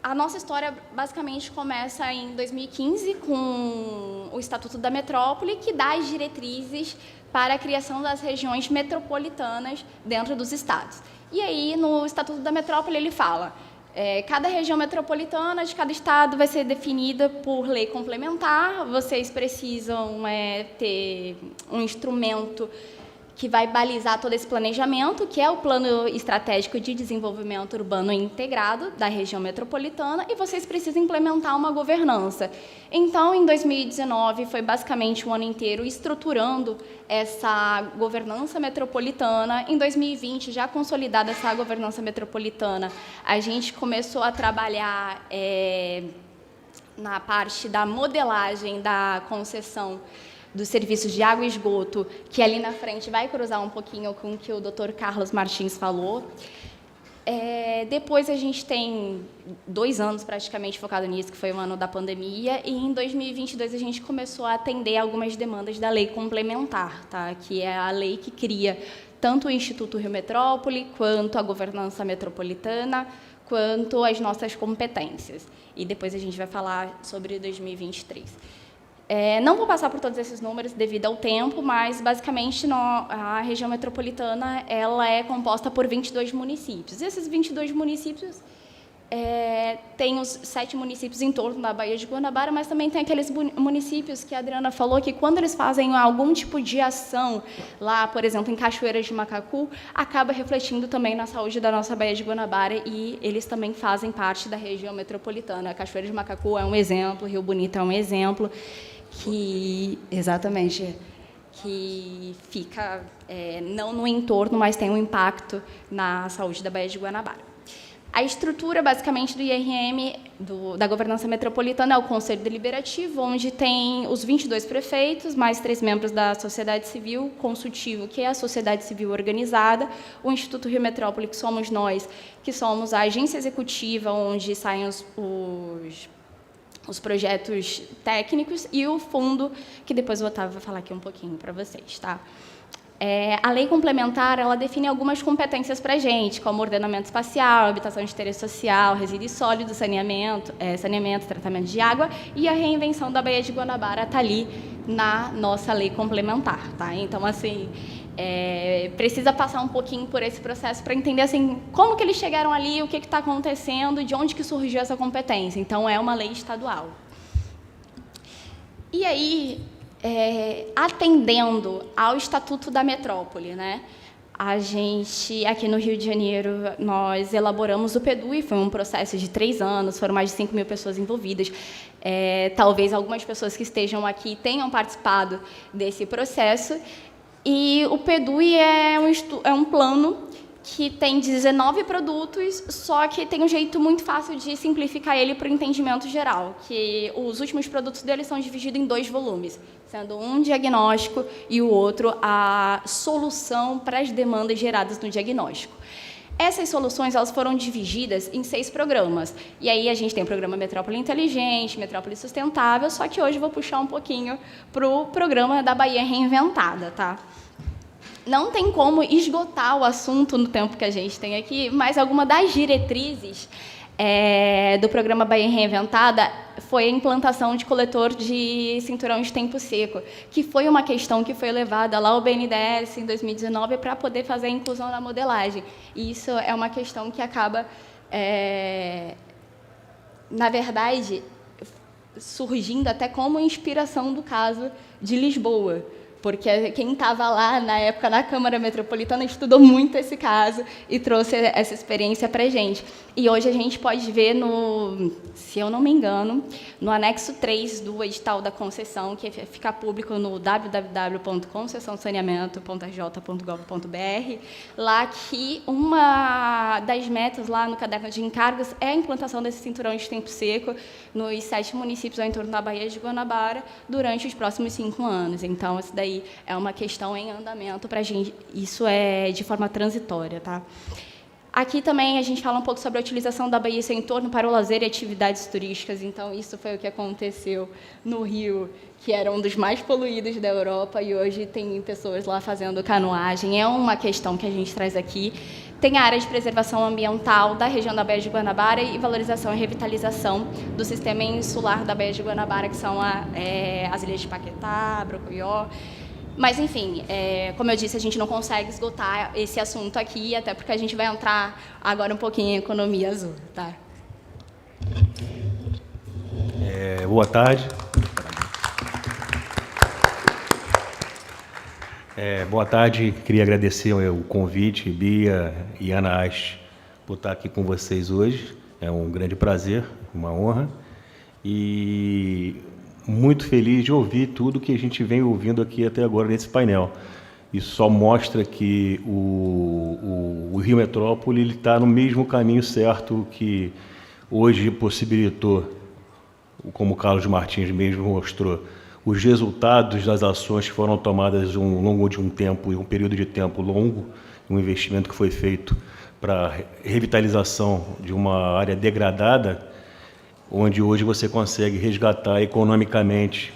A nossa história basicamente começa em 2015 com o Estatuto da Metrópole, que dá as diretrizes para a criação das regiões metropolitanas dentro dos estados. E aí, no Estatuto da Metrópole, ele fala: cada região metropolitana de cada estado vai ser definida por lei complementar, vocês precisam ter um instrumento que vai balizar todo esse planejamento, que é o Plano Estratégico de Desenvolvimento Urbano Integrado da região metropolitana, e vocês precisam implementar uma governança. Então, em 2019, foi basicamente o ano inteiro estruturando essa governança metropolitana. Em 2020, já consolidada essa governança metropolitana, a gente começou a trabalhar na parte da modelagem da concessão dos serviços de água e esgoto, que ali na frente vai cruzar um pouquinho com o que o Dr. Carlos Martins falou. Depois a gente tem 2 anos praticamente focado nisso, que foi o ano da pandemia, e em 2022 a gente começou a atender algumas demandas da lei complementar, tá? Que é a lei que cria tanto o Instituto Rio Metrópole, quanto a governança metropolitana, quanto às nossas competências. E depois a gente vai falar sobre 2023. Não vou passar por todos esses números devido ao tempo, mas, basicamente, a região metropolitana ela é composta por 22 municípios. Esses 22 municípios tem os 7 municípios em torno da Baía de Guanabara, mas também tem aqueles municípios que a Adriana falou que, quando eles fazem algum tipo de ação, lá, por exemplo, em Cachoeiras de Macacu, acaba refletindo também na saúde da nossa Baía de Guanabara, e eles também fazem parte da região metropolitana. Cachoeiras de Macacu é um exemplo, Rio Bonito é um exemplo, exatamente, que fica não no entorno, mas tem um impacto na saúde da Baía de Guanabara. A estrutura, basicamente, do IRM, da governança metropolitana, é o Conselho Deliberativo, onde tem os 22 prefeitos, mais 3 membros da sociedade civil, consultivo, que é a sociedade civil organizada, o Instituto Rio Metrópole, que somos nós, que somos a agência executiva, onde saem os projetos técnicos, e o fundo, que depois o Otávio vai falar aqui um pouquinho para vocês, tá? A lei complementar, ela define algumas competências para a gente, como ordenamento espacial, habitação de interesse social, resíduos sólidos, saneamento, tratamento de água, e a reinvenção da Baía de Guanabara está ali na nossa lei complementar, tá? Então, assim, precisa passar um pouquinho por esse processo para entender, assim, como que eles chegaram ali, o que está acontecendo, de onde que surgiu essa competência. Então, é uma lei estadual. E aí, atendendo ao Estatuto da Metrópole, né? A gente, aqui no Rio de Janeiro, nós elaboramos o PEDUI, foi um processo de 3 anos, foram mais de 5.000 pessoas envolvidas. Talvez algumas pessoas que estejam aqui tenham participado desse processo. E o PEDUI é um plano que tem 19 produtos, só que tem um jeito muito fácil de simplificar ele para o entendimento geral, que os últimos produtos dele são divididos em 2 volumes, sendo um diagnóstico e o outro a solução para as demandas geradas no diagnóstico. Essas soluções elas foram divididas em 6 programas. E aí a gente tem o programa Metrópole Inteligente, Metrópole Sustentável, só que hoje eu vou puxar um pouquinho para o programa da Bahia Reinventada, tá? Não tem como esgotar o assunto no tempo que a gente tem aqui, mas alguma das diretrizes do programa Bahia Reinventada foi a implantação de coletor de cinturão de tempo seco, que foi uma questão que foi levada lá ao BNDES em 2019 para poder fazer a inclusão na modelagem. E isso é uma questão que acaba, na verdade, surgindo até como inspiração do caso de Lisboa, porque quem estava lá, na época, na Câmara Metropolitana, estudou muito esse caso e trouxe essa experiência para a gente. E hoje a gente pode ver, se eu não me engano, no anexo 3 do edital da concessão, que fica público no www.concessãosaneamento.rj.gov.br, lá que uma das metas lá no caderno de encargos é a implantação desse cinturão de tempo seco nos 7 municípios ao entorno da Baía de Guanabara durante os próximos 5 anos. Então, isso daí é uma questão em andamento para a gente. Isso é de forma transitória, tá? Aqui também a gente fala um pouco sobre a utilização da Baía e seu entorno para o lazer e atividades turísticas. Então, isso foi o que aconteceu no Rio, que era um dos mais poluídos da Europa, e hoje tem pessoas lá fazendo canoagem. É uma questão que a gente traz aqui. Tem a área de preservação ambiental da região da Baía de Guanabara e valorização e revitalização do sistema insular da Baía de Guanabara, que são as ilhas de Paquetá, Brocoió. Mas, enfim, como eu disse, a gente não consegue esgotar esse assunto aqui, até porque a gente vai entrar agora um pouquinho em economia azul, tá? Boa tarde. Boa tarde, queria agradecer o convite, Bia e Ana Ash, por estar aqui com vocês hoje. É um grande prazer, uma honra. E muito feliz de ouvir tudo que a gente vem ouvindo aqui até agora nesse painel. Isso só mostra que o Rio Metrópole está no mesmo caminho certo que hoje possibilitou, como o Carlos Martins mesmo mostrou, os resultados das ações que foram tomadas ao longo de um período de tempo longo, um investimento que foi feito para revitalização de uma área degradada, onde hoje você consegue resgatar economicamente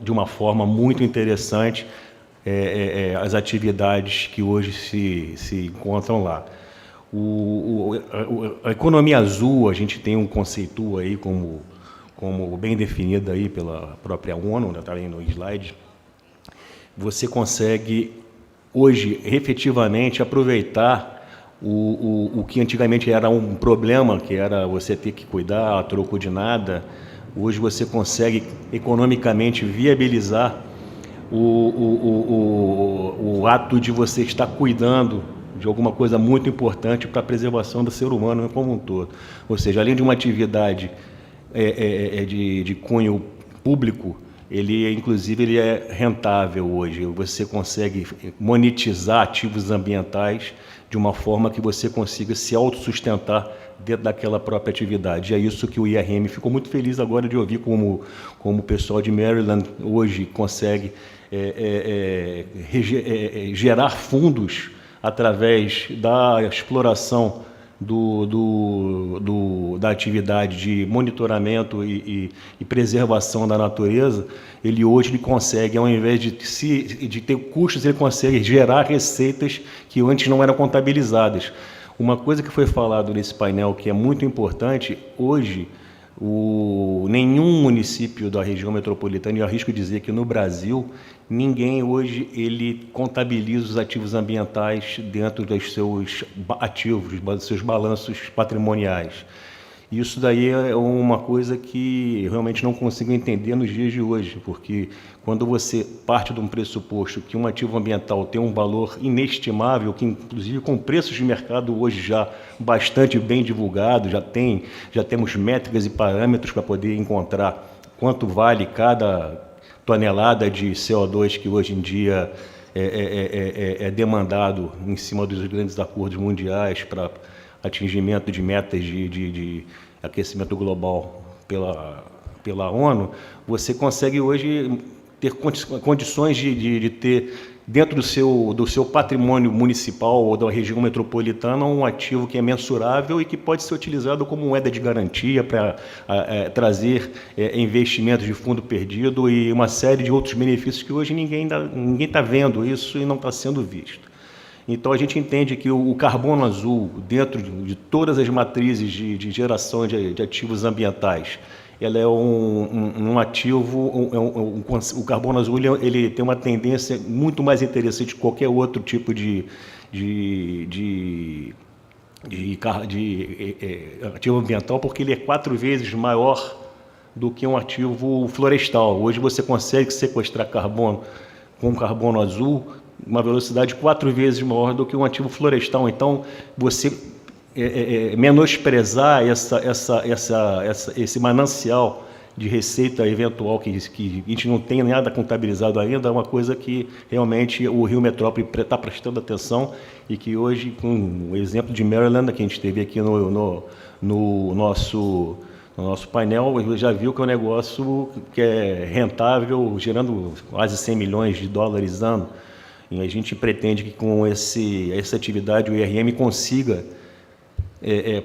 de uma forma muito interessante as atividades que hoje se encontram lá. A economia azul, a gente tem um conceito aí como bem definido aí pela própria ONU, está aí no slide. Você consegue, hoje, efetivamente, aproveitar o que antigamente era um problema, que era você ter que cuidar a troco de nada. Hoje você consegue, economicamente, viabilizar o ato de você estar cuidando de alguma coisa muito importante para a preservação do ser humano como um todo. Ou seja, além de uma atividade de cunho público, inclusive, ele é rentável hoje. Você consegue monetizar ativos ambientais de uma forma que você consiga se autossustentar dentro daquela própria atividade. E é isso que o IRM ficou muito feliz agora de ouvir, como o pessoal de Maryland hoje consegue gerar fundos através da exploração da atividade de monitoramento e preservação da natureza. Ele hoje consegue, ao invés de ter custos, ele consegue gerar receitas que antes não eram contabilizadas. Uma coisa que foi falado nesse painel que é muito importante, hoje, nenhum município da região metropolitana, e eu arrisco dizer que no Brasil, ninguém hoje ele contabiliza os ativos ambientais dentro dos seus ativos, dos seus balanços patrimoniais. Isso daí é uma coisa que realmente não consigo entender nos dias de hoje, porque quando você parte de um pressuposto que um ativo ambiental tem um valor inestimável, que inclusive com preços de mercado hoje já bastante bem divulgados, já temos métricas e parâmetros para poder encontrar quanto vale cada tonelada de CO2 que hoje em dia é demandado em cima dos grandes acordos mundiais para atingimento de metas de aquecimento global pela ONU, você consegue hoje ter condições de ter, dentro do seu patrimônio municipal ou da região metropolitana, um ativo que é mensurável e que pode ser utilizado como moeda de garantia para trazer investimentos de fundo perdido e uma série de outros benefícios que hoje ninguém está vendo isso e não está sendo visto. Então, a gente entende que o carbono azul, dentro de todas as matrizes de geração de ativos ambientais, ela é um ativo, o carbono azul ele tem uma tendência muito mais interessante que qualquer outro tipo de ativo ambiental, porque ele é 4 vezes maior do que um ativo florestal. Hoje você consegue sequestrar carbono com carbono azul uma velocidade 4 vezes maior do que um ativo florestal. Então, você menosprezar esse manancial de receita eventual que a gente não tem nada contabilizado ainda, é uma coisa que realmente o Rio Metrópole está prestando atenção e que hoje, com o exemplo de Maryland, que a gente teve aqui no nosso painel, já viu que é um negócio que é rentável, gerando quase 100 milhões de dólares ano. E a gente pretende que com essa atividade o IRM consiga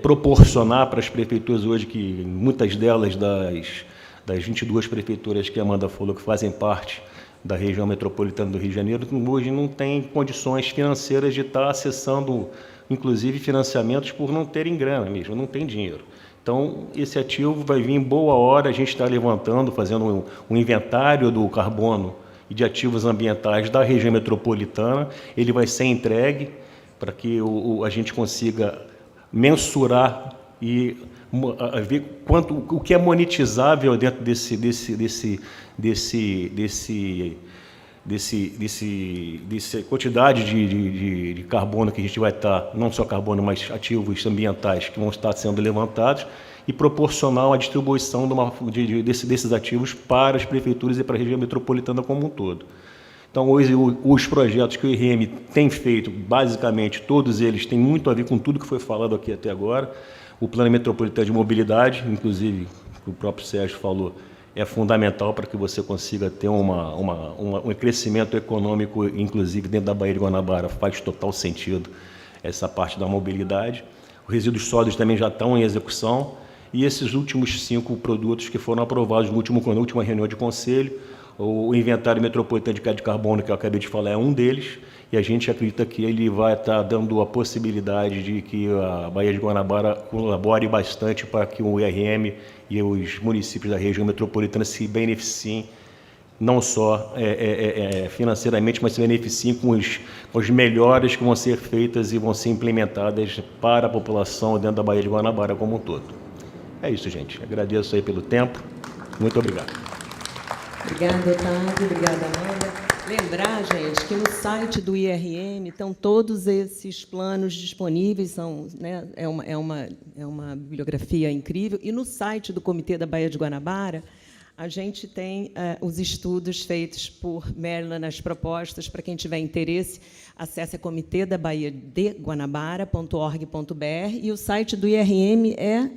proporcionar para as prefeituras hoje, que muitas delas das 22 prefeituras que a Amanda falou que fazem parte da região metropolitana do Rio de Janeiro, hoje não tem condições financeiras de estar acessando, inclusive, financiamentos por não terem grana mesmo, não tem dinheiro. Então, esse ativo vai vir em boa hora, a gente está levantando, fazendo um inventário do carbono e de ativos ambientais da região metropolitana. Ele vai ser entregue para que a gente consiga mensurar e ver o que é monetizável dentro dessa quantidade de carbono que a gente vai estar, não só carbono, mas ativos ambientais que vão estar sendo levantados, e proporcional à distribuição desses ativos para as prefeituras e para a região metropolitana como um todo. Então, hoje, os projetos que o IRM tem feito, basicamente, todos eles têm muito a ver com tudo que foi falado aqui até agora. O Plano Metropolitano de Mobilidade, inclusive, o próprio Sérgio falou, é fundamental para que você consiga ter um crescimento econômico, inclusive dentro da Baía de Guanabara, faz total sentido essa parte da mobilidade. Os resíduos sólidos também já estão em execução. E esses últimos 5 produtos que foram aprovados na última reunião de conselho, o inventário metropolitano de crédito de carbono, que eu acabei de falar, é um deles, e a gente acredita que ele vai estar dando a possibilidade de que a Baía de Guanabara colabore bastante para que o IRM e os municípios da região metropolitana se beneficiem, não só financeiramente, mas se beneficiem com os melhores que vão ser feitas e vão ser implementadas para a população dentro da Baía de Guanabara como um todo. É isso, gente. Agradeço aí pelo tempo. Muito obrigado. Obrigada, Otávio. Obrigada, Amanda. Lembrar, gente, que no site do IRM estão todos esses planos disponíveis, são, né, é uma bibliografia incrível. E no site do Comitê da Baía de Guanabara, a gente tem os estudos feitos por Maryland, as propostas. Para quem tiver interesse, acesse comitêdabaiadeguanabara.org.br, e o site do IRM é...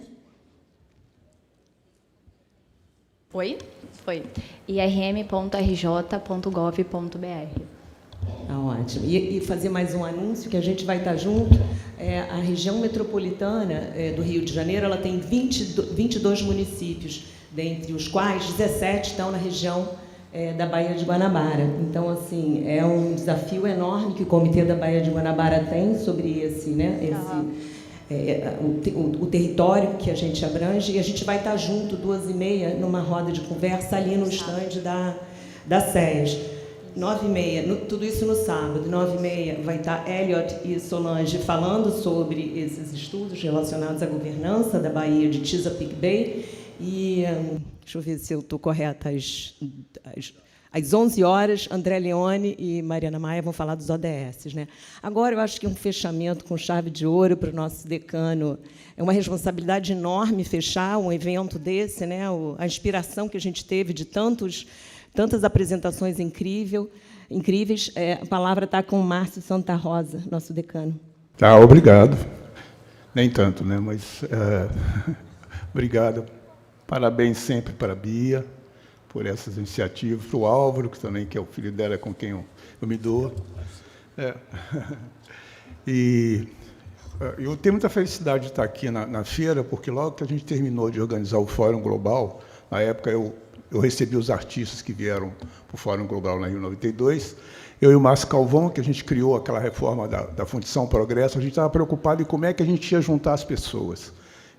Oi? Foi. irm.rj.gov.br. Ah, ótimo. E fazer mais um anúncio, que a gente vai estar junto. A região metropolitana do Rio de Janeiro, ela tem 22 municípios, dentre os quais 17 estão na região da Baía de Guanabara. Então, assim, é um desafio enorme que o Comitê da Baía de Guanabara tem sobre esse, né, o território que a gente abrange, e a gente vai estar junto, 2h30, numa roda de conversa ali no estande da SES. 9h30, tudo isso no sábado. 9h30 vai estar Elliot e Solange falando sobre esses estudos relacionados à governança da Baía de Chesapeake Bay. E, deixa eu ver se eu estou correta, às 11 horas, André Leone e Mariana Maia vão falar dos ODS, né? Agora, eu acho que um fechamento com chave de ouro para o nosso decano. É uma responsabilidade enorme fechar um evento desse, né? A inspiração que a gente teve de tantas apresentações incríveis. A palavra está com o Márcio Santa Rosa, nosso decano. Tá, obrigado. Nem tanto, né? Mas obrigado. Parabéns sempre para a Bia por essas iniciativas, para o Álvaro, que é o filho dela, com quem eu me dou. E eu tenho muita felicidade de estar aqui na feira, porque logo que a gente terminou de organizar o Fórum Global, na época eu recebi os artistas que vieram para o Fórum Global na Rio 92, eu e o Márcio Calvão, que a gente criou aquela reforma da Fundição Progresso, a gente estava preocupado em como é que a gente ia juntar as pessoas.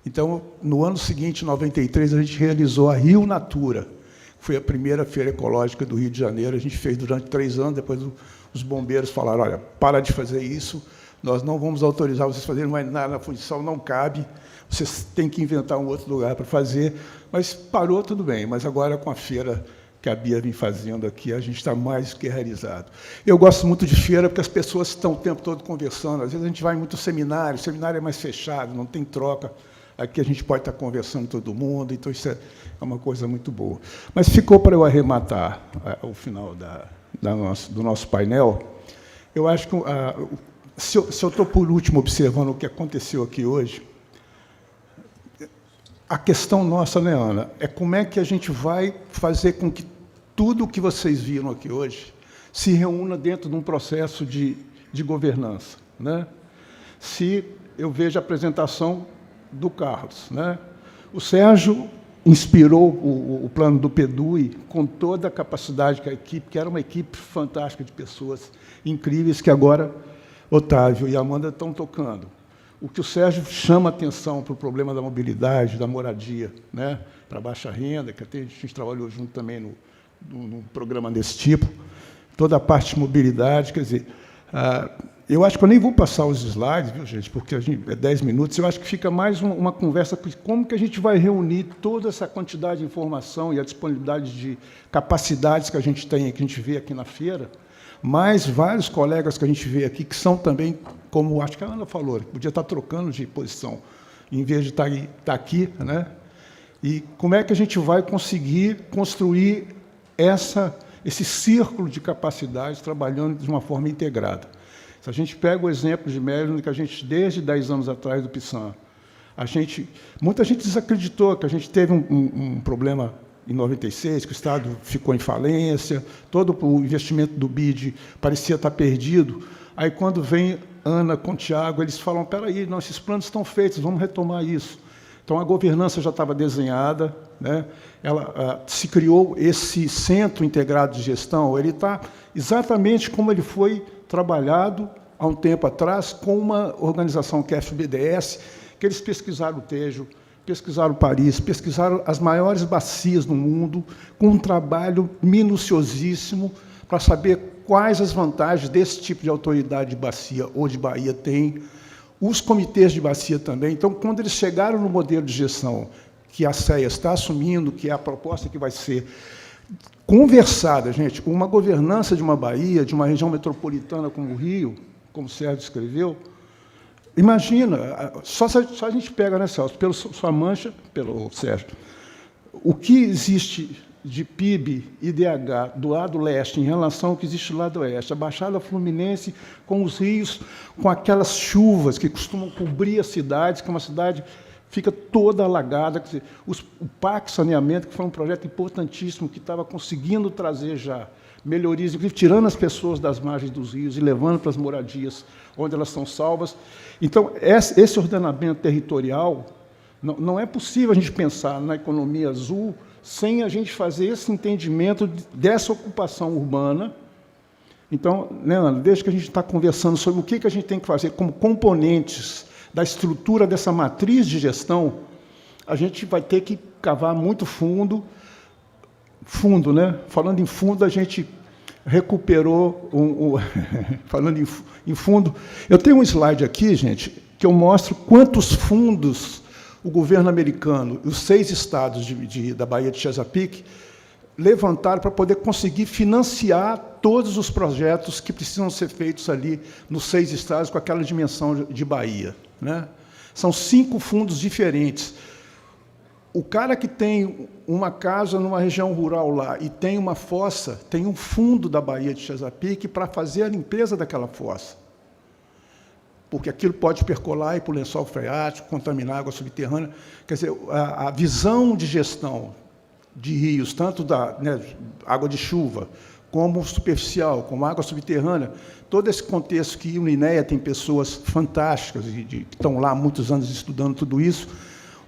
Então, no ano seguinte, em 93, a gente realizou a Rio Natura. Foi a primeira feira ecológica do Rio de Janeiro. A gente fez durante 3 anos. Depois, os bombeiros falaram: olha, para de fazer isso, nós não vamos autorizar vocês a fazerem mais nada na fundição, não cabe, vocês têm que inventar um outro lugar para fazer. Mas parou, tudo bem. Mas agora, com a feira que a Bia vem fazendo aqui, a gente está mais que realizado. Eu gosto muito de feira, porque as pessoas estão o tempo todo conversando. Às vezes, a gente vai em muito seminário é mais fechado, não tem troca. Aqui a gente pode estar conversando com todo mundo, então isso é uma coisa muito boa. Mas ficou para eu arrematar o final do nosso painel. Eu acho que, se eu estou, por último, observando o que aconteceu aqui hoje, a questão nossa, né, Ana, é como é que a gente vai fazer com que tudo o que vocês viram aqui hoje se reúna dentro de um processo de governança, né? Se eu vejo a apresentação do Carlos, né? O Sérgio inspirou o plano do PEDUI com toda a capacidade que a equipe, que era uma equipe fantástica de pessoas incríveis, que agora Otávio e Amanda estão tocando. O que o Sérgio chama atenção para o problema da mobilidade, da moradia, né? Para baixa renda, que até a gente trabalhou junto também num programa desse tipo, toda a parte de mobilidade, quer dizer, eu acho que eu nem vou passar os slides, viu, gente, porque é 10 minutos. Eu acho que fica mais uma conversa de como que a gente vai reunir toda essa quantidade de informação e a disponibilidade de capacidades que a gente tem, que a gente vê aqui na feira, mais vários colegas que a gente vê aqui, que são também, como acho que a Ana falou, podia estar trocando de posição, em vez de estar aqui, né? E como é que a gente vai conseguir construir esse círculo de capacidades trabalhando de uma forma integrada. Se a gente pega o exemplo de Maryland, que a gente, desde 10 anos atrás do PISAN, muita gente desacreditou que a gente teve um problema em 96, que o Estado ficou em falência, todo o investimento do BID parecia estar perdido. Aí, quando vem Ana com o Tiago, eles falam: espera aí, esses planos estão feitos, vamos retomar isso. Então, a governança já estava desenhada, né? Se criou esse centro integrado de gestão, ele está exatamente como ele foi trabalhado há um tempo atrás com uma organização que é a FBDS, que eles pesquisaram o Tejo, pesquisaram Paris, pesquisaram as maiores bacias do mundo, com um trabalho minuciosíssimo para saber quais as vantagens desse tipo de autoridade de bacia ou de baía tem, os comitês de bacia também. Então, quando eles chegaram no modelo de gestão que a CEA está assumindo, que é a proposta que vai ser conversada, gente, uma governança de uma baía, de uma região metropolitana como o Rio, como o Sérgio escreveu, imagina, só a gente pega, né, Celso, pelo sua mancha, pelo Sérgio, o que existe de PIB e DH do lado leste em relação ao que existe do lado oeste, a Baixada Fluminense com os rios, com aquelas chuvas que costumam cobrir as cidades, que é uma cidade fica toda alagada, quer dizer, o PAC Saneamento, que foi um projeto importantíssimo, que estava conseguindo trazer já melhorias, inclusive tirando as pessoas das margens dos rios e levando para as moradias onde elas são salvas. Então, esse ordenamento territorial, não é possível a gente pensar na economia azul sem a gente fazer esse entendimento dessa ocupação urbana. Então, né, Ana, desde que a gente está conversando sobre o que a gente tem que fazer como componentes da estrutura dessa matriz de gestão, a gente vai ter que cavar muito fundo, né? Falando em fundo, a gente recuperou falando em fundo, eu tenho um slide aqui, gente, que eu mostro quantos fundos o governo americano e os 6 estados da Baía de Chesapeake levantaram para poder conseguir financiar todos os projetos que precisam ser feitos ali nos 6 estados com aquela dimensão de Bahia, né? São 5 fundos diferentes. O cara que tem uma casa numa região rural lá e tem uma fossa, tem um fundo da Baía de Chesapeake para fazer a limpeza daquela fossa. Porque aquilo pode percolar e ir para o lençol freático, contaminar a água subterrânea. Quer dizer, a visão de gestão de rios, tanto da água de chuva, como superficial, como água subterrânea, todo esse contexto que o INEA tem pessoas fantásticas que estão lá há muitos anos estudando tudo isso.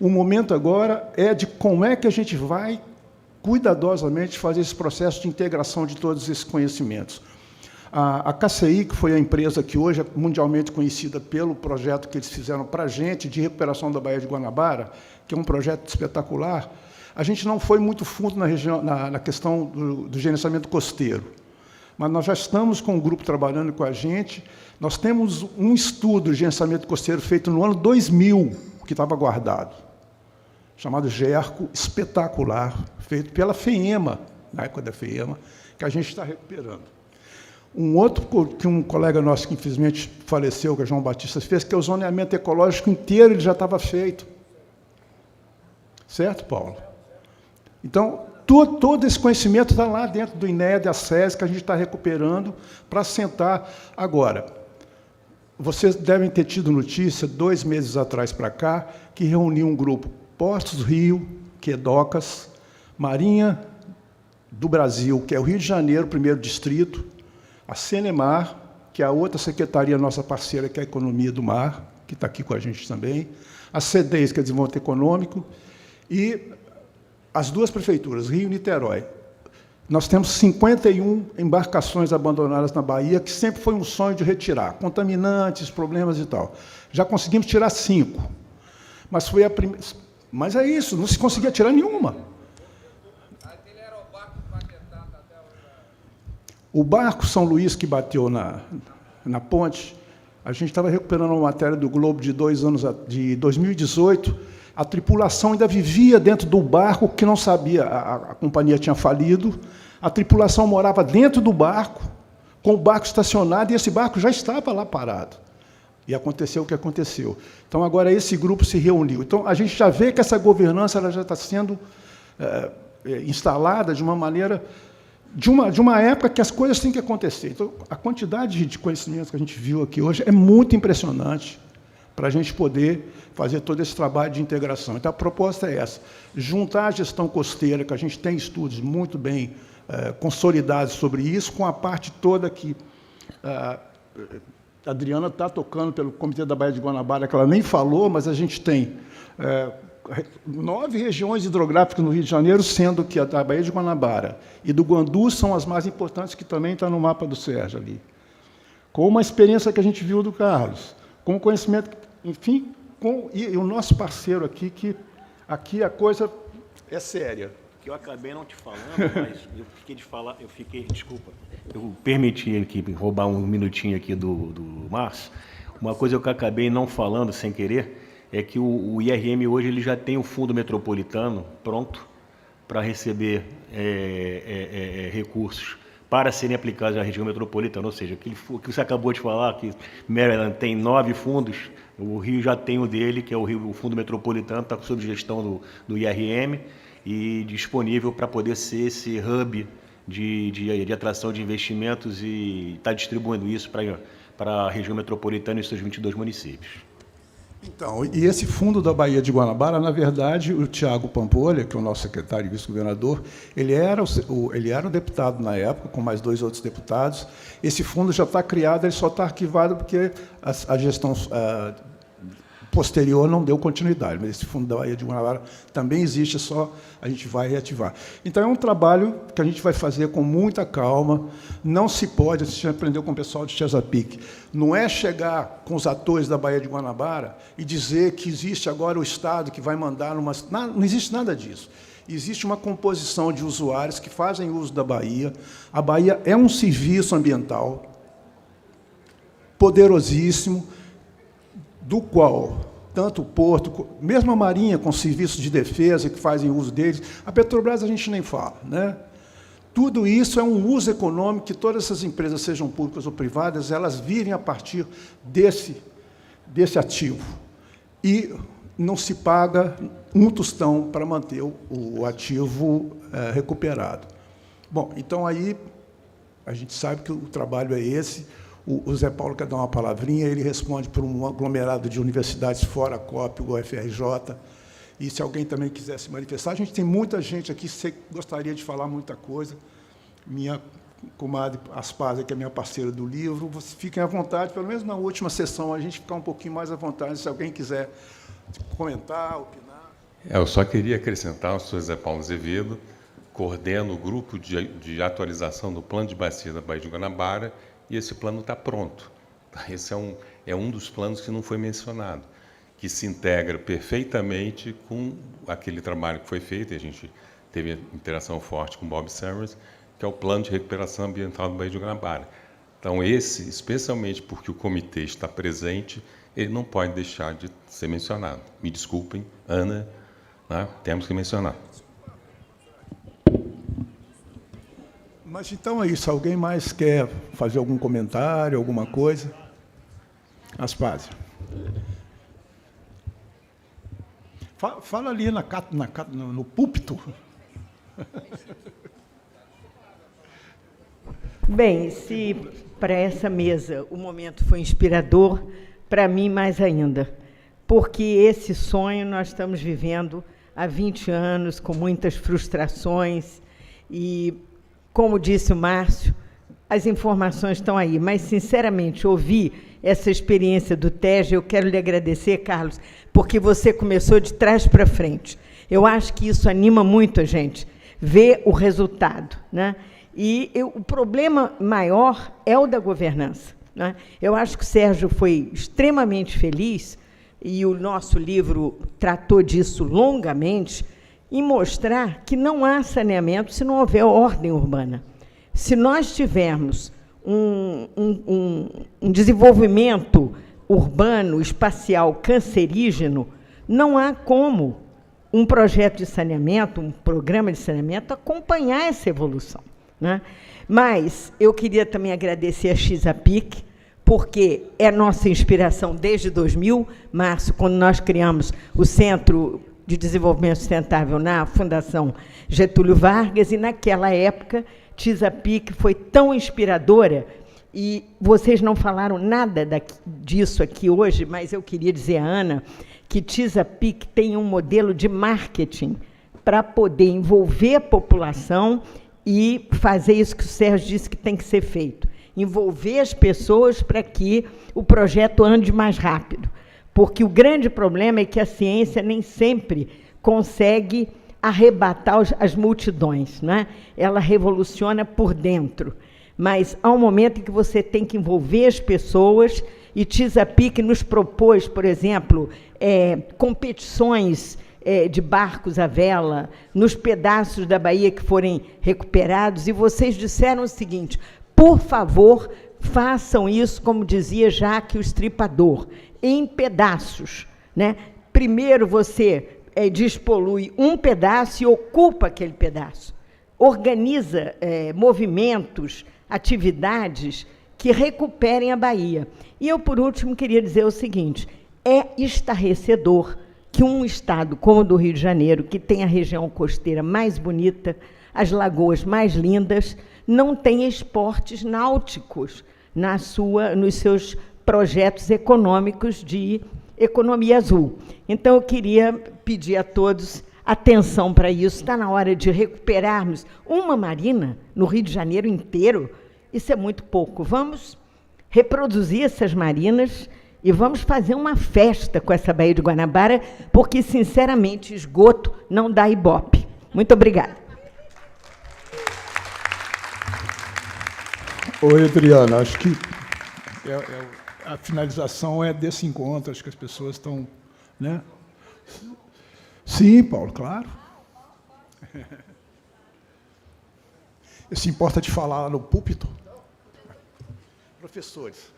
O momento agora é de como é que a gente vai cuidadosamente fazer esse processo de integração de todos esses conhecimentos. A KCI, que foi a empresa que hoje é mundialmente conhecida pelo projeto que eles fizeram para a gente, de recuperação da Baía de Guanabara, que é um projeto espetacular, a gente não foi muito fundo na questão do gerenciamento costeiro, mas nós já estamos com um grupo trabalhando com a gente. Nós temos um estudo de gerenciamento costeiro feito no ano 2000, que estava guardado, chamado GERCO, espetacular, feito pela FEEMA, na época da FEEMA, que a gente está recuperando. Um outro que um colega nosso, que infelizmente faleceu, que é João Batista, fez, que é o zoneamento ecológico inteiro, ele já estava feito. Certo, Paulo? Então, todo esse conhecimento está lá dentro do INEA, da SESI, que a gente está recuperando para sentar agora. Vocês devem ter tido notícia, 2 meses atrás para cá, que reuniu um grupo Portos do Rio, que é DOCAS, Marinha do Brasil, que é o Rio de Janeiro, primeiro distrito, a Cenemar, que é a outra secretaria nossa parceira, que é a Economia do Mar, que está aqui com a gente também, a CEDES, que é Desenvolvimento Econômico, e as 2 prefeituras, Rio e Niterói. Nós temos 51 embarcações abandonadas na Bahia, que sempre foi um sonho de retirar, contaminantes, problemas e tal. Já conseguimos tirar 5, mas foi a primeira. Mas é isso, não se conseguia tirar nenhuma. O barco São Luís, que bateu na ponte, a gente estava recuperando uma matéria do Globo de 2018, a tripulação ainda vivia dentro do barco, que não sabia, a companhia tinha falido, a tripulação morava dentro do barco, com o barco estacionado, e esse barco já estava lá parado. E aconteceu o que aconteceu. Então, agora, esse grupo se reuniu. Então, a gente já vê que essa governança ela já está sendo instalada de uma maneira, de uma época que as coisas têm que acontecer. Então, a quantidade de conhecimentos que a gente viu aqui hoje é muito impressionante para a gente poder fazer todo esse trabalho de integração. Então, a proposta é essa, juntar a gestão costeira, que a gente tem estudos muito bem consolidados sobre isso, com a parte toda que a Adriana está tocando pelo Comitê da Baía de Guanabara, que ela nem falou, mas a gente tem 9 regiões hidrográficas no Rio de Janeiro, sendo que a da Baía de Guanabara e do Guandu são as mais importantes, que também está no mapa do Sérgio ali. com uma experiência que a gente viu do Carlos, com o conhecimento, enfim, e o nosso parceiro aqui, que aqui a coisa é séria. Que eu acabei não te falando, mas desculpa, eu permiti aqui roubar um minutinho aqui do Márcio. Uma coisa que eu acabei não falando sem querer é que o IRM hoje ele já tem o fundo metropolitano pronto para receber recursos para serem aplicados na região metropolitana, ou seja, o que você acabou de falar, que Maryland tem 9 fundos, o Rio já tem o dele, que é o Fundo Metropolitano, está sob gestão do IRM, e disponível para poder ser esse hub de atração de investimentos e está distribuindo isso para a região metropolitana e seus 22 municípios. Então, e esse fundo da Baía de Guanabara, na verdade, o Tiago Pampolha, que é o nosso secretário e vice-governador, ele era o deputado na época, com mais 2 outros deputados. Esse fundo já está criado, ele só está arquivado porque a gestão posterior não deu continuidade, mas esse fundo da Baía de Guanabara também existe, só a gente vai reativar. Então, é um trabalho que a gente vai fazer com muita calma, não se pode, a gente aprendeu com o pessoal de Chesapeake, não é chegar com os atores da Baía de Guanabara e dizer que existe agora o Estado que vai mandar não existe nada disso. Existe uma composição de usuários que fazem uso da Baía. A Baía é um serviço ambiental poderosíssimo, do qual tanto o Porto, mesmo a Marinha, com serviços de defesa que fazem uso deles, a Petrobras a gente nem fala, né? Tudo isso é um uso econômico que todas essas empresas, sejam públicas ou privadas, elas virem a partir desse ativo. E não se paga um tostão para manter o ativo recuperado. Bom, então aí a gente sabe que o trabalho é esse. O Zé Paulo quer dar uma palavrinha, ele responde por um aglomerado de universidades fora a COP, o UFRJ, e se alguém também quiser se manifestar, a gente tem muita gente aqui, você gostaria de falar muita coisa, minha comadre Aspásia, que é minha parceira do livro, vocês fiquem à vontade, pelo menos na última sessão, a gente ficar um pouquinho mais à vontade, se alguém quiser comentar, opinar. Eu só queria acrescentar, eu sou Zé Paulo Azevedo, coordeno o grupo de atualização do Plano de Bacia da Baía de Guanabara, e esse plano está pronto. Esse é um dos planos que não foi mencionado, que se integra perfeitamente com aquele trabalho que foi feito, e a gente teve interação forte com o Bob Summers, que é o Plano de Recuperação Ambiental da Baía de Guanabara. Então, esse, especialmente porque o comitê está presente, ele não pode deixar de ser mencionado. Me desculpem, Ana, né? Temos que mencionar. Mas então é isso. Alguém mais quer fazer algum comentário, alguma coisa? Aspásia. Fala ali no púlpito. Bem, se para essa mesa o momento foi inspirador, para mim mais ainda, porque esse sonho nós estamos vivendo há 20 anos, com muitas frustrações e, como disse o Márcio, as informações estão aí, mas, sinceramente, ouvir essa experiência do TEG, eu quero lhe agradecer, Carlos, porque você começou de trás para frente. Eu acho que isso anima muito a gente, ver o resultado, né? E o problema maior é o da governança, né? Eu acho que o Sérgio foi extremamente feliz, e o nosso livro tratou disso longamente, em mostrar que não há saneamento se não houver ordem urbana. Se nós tivermos um desenvolvimento urbano, espacial, cancerígeno, não há como um projeto de saneamento, um programa de saneamento, acompanhar essa evolução, né? Mas eu queria também agradecer a Chesapeake, porque é nossa inspiração desde 2000, Márcio, quando nós criamos o Centro de Desenvolvimento Sustentável na Fundação Getúlio Vargas, e, naquela época, Chesapeake foi tão inspiradora, e vocês não falaram nada disso aqui hoje, mas eu queria dizer à Ana que Chesapeake tem um modelo de marketing para poder envolver a população e fazer isso que o Sérgio disse que tem que ser feito, envolver as pessoas para que o projeto ande mais rápido. Porque o grande problema é que a ciência nem sempre consegue arrebatar as multidões, né? Ela revoluciona por dentro. mas há um momento em que você tem que envolver as pessoas, e TISAPIC nos propôs, por exemplo, competições de barcos à vela, nos pedaços da Bahia que forem recuperados, e vocês disseram o seguinte: por favor, façam isso, como dizia Jaque o Estripador, em pedaços, né? Primeiro você despolui um pedaço e ocupa aquele pedaço. Organiza movimentos, atividades que recuperem a Bahia. E eu, por último, queria dizer o seguinte: é estarrecedor que um estado como o do Rio de Janeiro, que tem a região costeira mais bonita, as lagoas mais lindas, não tenha esportes náuticos nos seus projetos econômicos de economia azul. Então, eu queria pedir a todos atenção para isso. Está na hora de recuperarmos uma marina no Rio de Janeiro inteiro. Isso é muito pouco. Vamos reproduzir essas marinas e vamos fazer uma festa com essa Baía de Guanabara, porque, sinceramente, esgoto não dá ibope. Muito obrigada. Oi, Adriana, acho que a finalização é desse encontro, acho que as pessoas estão... Né? Sim, Paulo, claro. Se importa de falar no púlpito? Professores.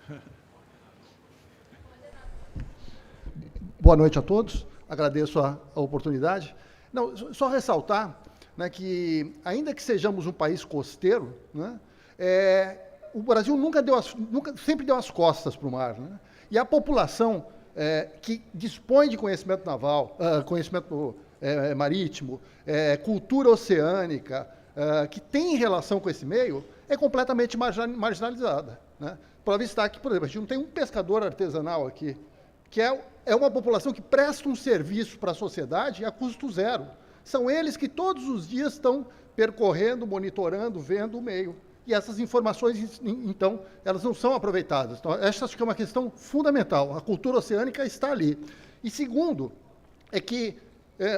Boa noite a todos, agradeço a oportunidade. Não, só ressaltar, né, que, ainda que sejamos um país costeiro, né, o Brasil sempre deu as costas para o mar, né? E a população que dispõe de conhecimento naval, conhecimento marítimo, cultura oceânica, que tem relação com esse meio, é completamente marginalizada, né? Prova está que, por exemplo, a gente não tem um pescador artesanal aqui, que é uma população que presta um serviço para a sociedade a custo zero. São eles que todos os dias estão percorrendo, monitorando, vendo o meio. E essas informações, então, elas não são aproveitadas. Então, essa acho que é uma questão fundamental. A cultura oceânica está ali. E segundo, é que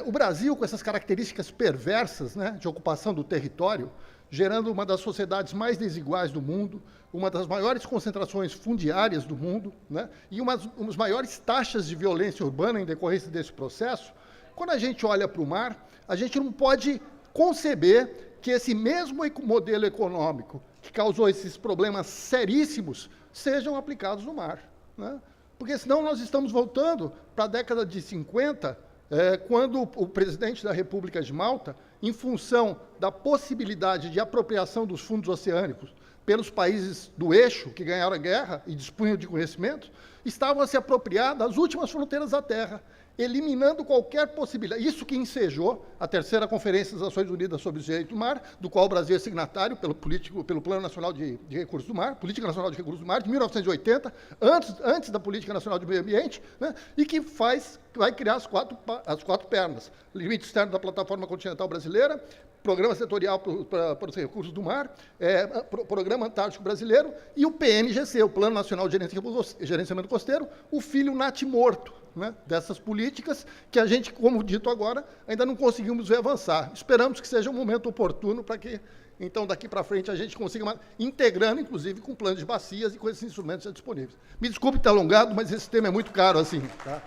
o Brasil, com essas características perversas, né, de ocupação do território, gerando uma das sociedades mais desiguais do mundo, uma das maiores concentrações fundiárias do mundo, né, e uma das maiores taxas de violência urbana em decorrência desse processo, quando a gente olha para o mar, a gente não pode conceber que esse mesmo modelo econômico que causou esses problemas seríssimos sejam aplicados no mar, né? Porque senão nós estamos voltando para a década de 50, quando o presidente da República de Malta, em função da possibilidade de apropriação dos fundos oceânicos pelos países do eixo, que ganharam a guerra e dispunham de conhecimento, estavam a se apropriar das últimas fronteiras da Terra, eliminando qualquer possibilidade. Isso que ensejou a terceira Conferência das Nações Unidas sobre os Direitos do Mar, do qual o Brasil é signatário pelo Plano Nacional de Recursos do Mar, Política Nacional de Recursos do Mar, de 1980, antes da Política Nacional de Meio Ambiente, né, e que vai criar as quatro pernas. Limite externo da Plataforma Continental Brasileira, Programa Setorial para os Recursos do Mar, Programa Antártico Brasileiro e o PNGC, o Plano Nacional de Gerenciamento Costeiro, o filho natimorto, né, dessas políticas que a gente, como dito agora, ainda não conseguimos ver avançar. Esperamos que seja um momento oportuno para que, então, daqui para frente, a gente consiga, integrando, inclusive, com planos de bacias e com esses instrumentos já disponíveis. Me desculpe ter alongado, mas esse tema é muito caro, assim. Tá?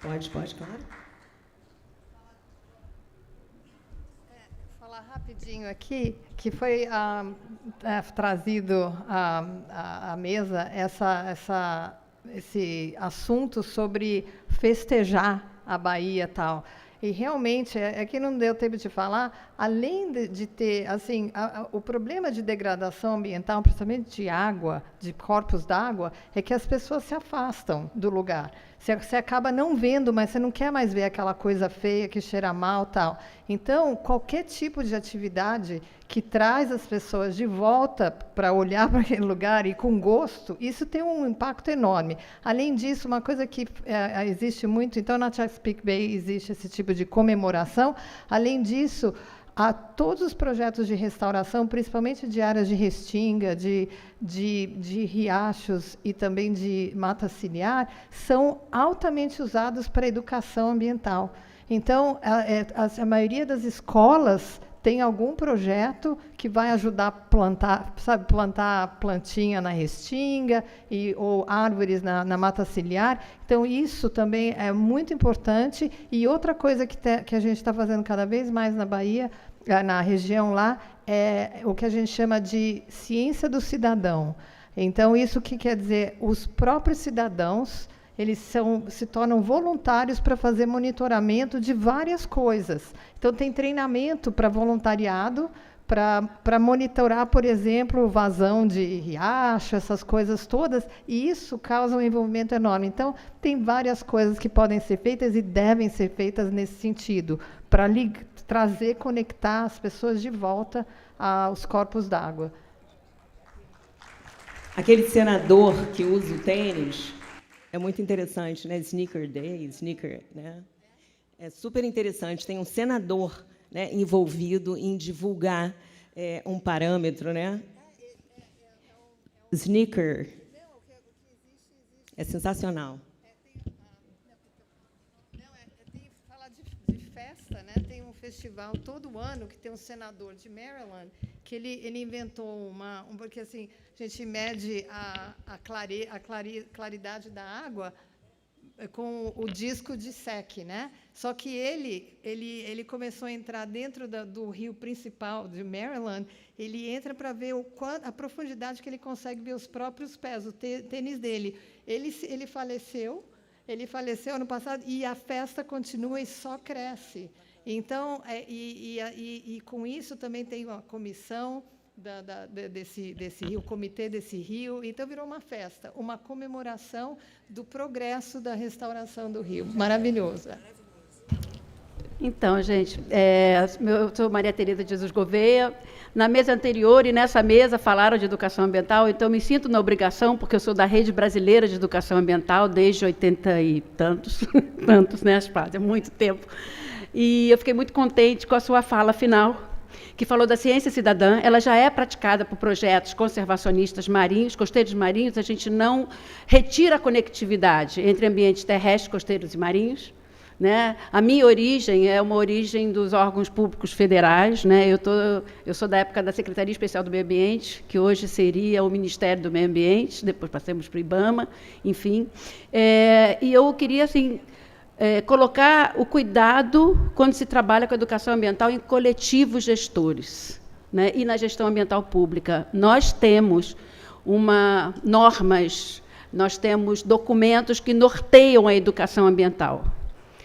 Pode, claro. Falar rapidinho aqui, que foi trazido à mesa esse assunto sobre festejar a Bahia e tal. E, realmente, que não deu tempo de falar, além de ter, assim, o problema de degradação ambiental, principalmente de água, de corpos d'água, é que as pessoas se afastam do lugar. Você acaba não vendo, mas você não quer mais ver aquela coisa feia que cheira mal, tal. Então, qualquer tipo de atividade que traz as pessoas de volta para olhar para aquele lugar e com gosto, isso tem um impacto enorme. Além disso, uma coisa que existe muito, então na Chesapeake Bay existe esse tipo de comemoração. Além disso, há todos os projetos de restauração, principalmente de áreas de restinga, de riachos e também de mata ciliar, são altamente usados para a educação ambiental. Então, a maioria das escolas tem algum projeto que vai ajudar a plantar, sabe, plantar plantinha na restinga ou árvores na mata ciliar. Então, isso também é muito importante. E outra coisa que a gente está fazendo cada vez mais na Bahia, na região lá, é o que a gente chama de ciência do cidadão. Então, isso que quer dizer, os próprios cidadãos, eles se tornam voluntários para fazer monitoramento de várias coisas. Então, tem treinamento para voluntariado, para monitorar, por exemplo, vazão de riacho, essas coisas todas, e isso causa um envolvimento enorme. Então, tem várias coisas que podem ser feitas e devem ser feitas nesse sentido, para trazer, conectar as pessoas de volta aos corpos d'água. Aquele senador que usa o tênis é muito interessante, né? Sneaker Day, né? É super interessante. Tem um senador, né, envolvido em divulgar um parâmetro, né? Sneaker. É sensacional. Falar de festa, né? Tem um festival todo ano que tem um senador de Maryland que ele inventou porque assim a gente mede a claridade da água com o disco de SEC, né? Só que ele começou a entrar dentro do rio principal de Maryland. Ele entra para ver a profundidade que ele consegue ver os próprios pés, o tênis dele. Ele faleceu ano passado e a festa continua e só cresce. Então, com isso também tem uma comissão desse rio, o comitê desse rio. Então, virou uma festa, uma comemoração do progresso da restauração do rio. Maravilhoso. Então, gente, eu sou Maria Tereza de Jesus Gouveia. Na mesa anterior e nessa mesa falaram de educação ambiental, então me sinto na obrigação, porque eu sou da Rede Brasileira de Educação Ambiental desde 80 e tantos, né, é muito tempo. E eu fiquei muito contente com a sua fala final, que falou da ciência cidadã. Ela já é praticada por projetos conservacionistas marinhos, costeiros marinhos. A gente não retira a conectividade entre ambientes terrestres, costeiros e marinhos, né? A minha origem é uma origem dos órgãos públicos federais, né? Eu sou da época da Secretaria Especial do Meio Ambiente, que hoje seria o Ministério do Meio Ambiente, depois passamos para o IBAMA, enfim. E eu queria, assim, colocar o cuidado quando se trabalha com a educação ambiental em coletivos gestores, né? E na gestão ambiental pública. Nós temos normas, nós temos documentos que norteiam a educação ambiental.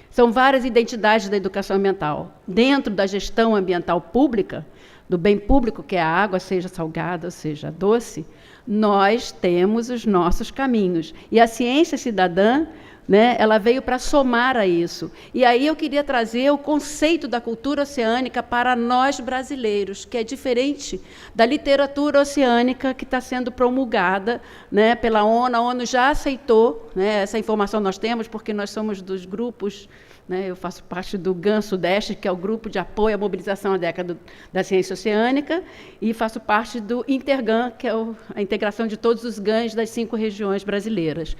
São várias identidades da educação ambiental. Dentro da gestão ambiental pública, do bem público, que é a água, seja salgada, seja doce, nós temos os nossos caminhos. E a ciência cidadã, né, ela veio para somar a isso. E aí eu queria trazer o conceito da cultura oceânica para nós brasileiros, que é diferente da literatura oceânica que está sendo promulgada, né, pela ONU. A ONU já aceitou, né, essa informação nós temos, porque nós somos dos grupos, né, eu faço parte do GAN Sudeste, que é o grupo de apoio à mobilização à década da ciência oceânica, e faço parte do Intergan, que é a integração de todos os GANs das 5 regiões brasileiras.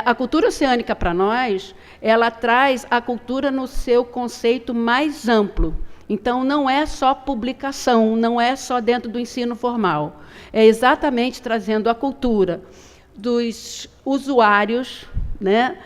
A cultura oceânica, para nós, ela traz a cultura no seu conceito mais amplo. Então, não é só publicação, não é só dentro do ensino formal. É exatamente trazendo a cultura dos usuários, né,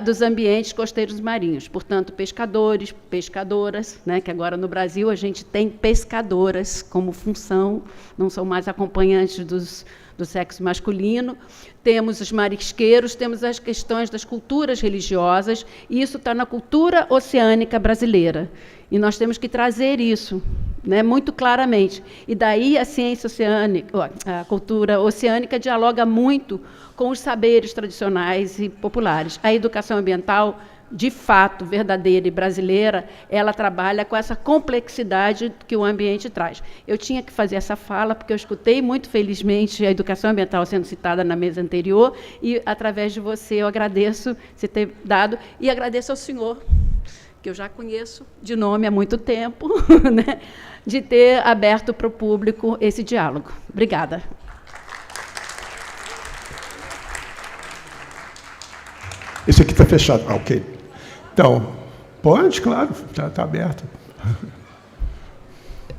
dos ambientes costeiros marinhos. Portanto, pescadores, pescadoras, né, que agora no Brasil a gente tem pescadoras como função, não são mais acompanhantes do sexo masculino. Temos os marisqueiros, temos as questões das culturas religiosas, e isso está na cultura oceânica brasileira. E nós temos que trazer isso, né, muito claramente. E daí a ciência oceânica, a cultura oceânica dialoga muito com os saberes tradicionais e populares. A educação ambiental, de fato, verdadeira e brasileira, ela trabalha com essa complexidade que o ambiente traz. Eu tinha que fazer essa fala, porque eu escutei muito felizmente a educação ambiental sendo citada na mesa anterior, e, através de você, eu agradeço você ter dado, e agradeço ao senhor, que eu já conheço de nome há muito tempo, né, de ter aberto para o público esse diálogo. Obrigada. Esse aqui está fechado. Ah, ok. Então, Pode, claro, está aberto.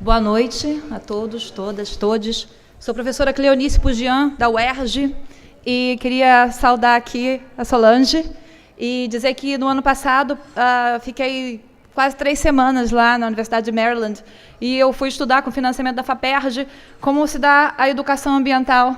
Boa noite a todos, todas, todes. Sou a professora Cleonice Pugian, da UERJ, e queria saudar aqui a Solange e dizer que no ano passado fiquei quase 3 semanas lá na Universidade de Maryland e eu fui estudar com financiamento da FAPERJ como se dá a educação ambiental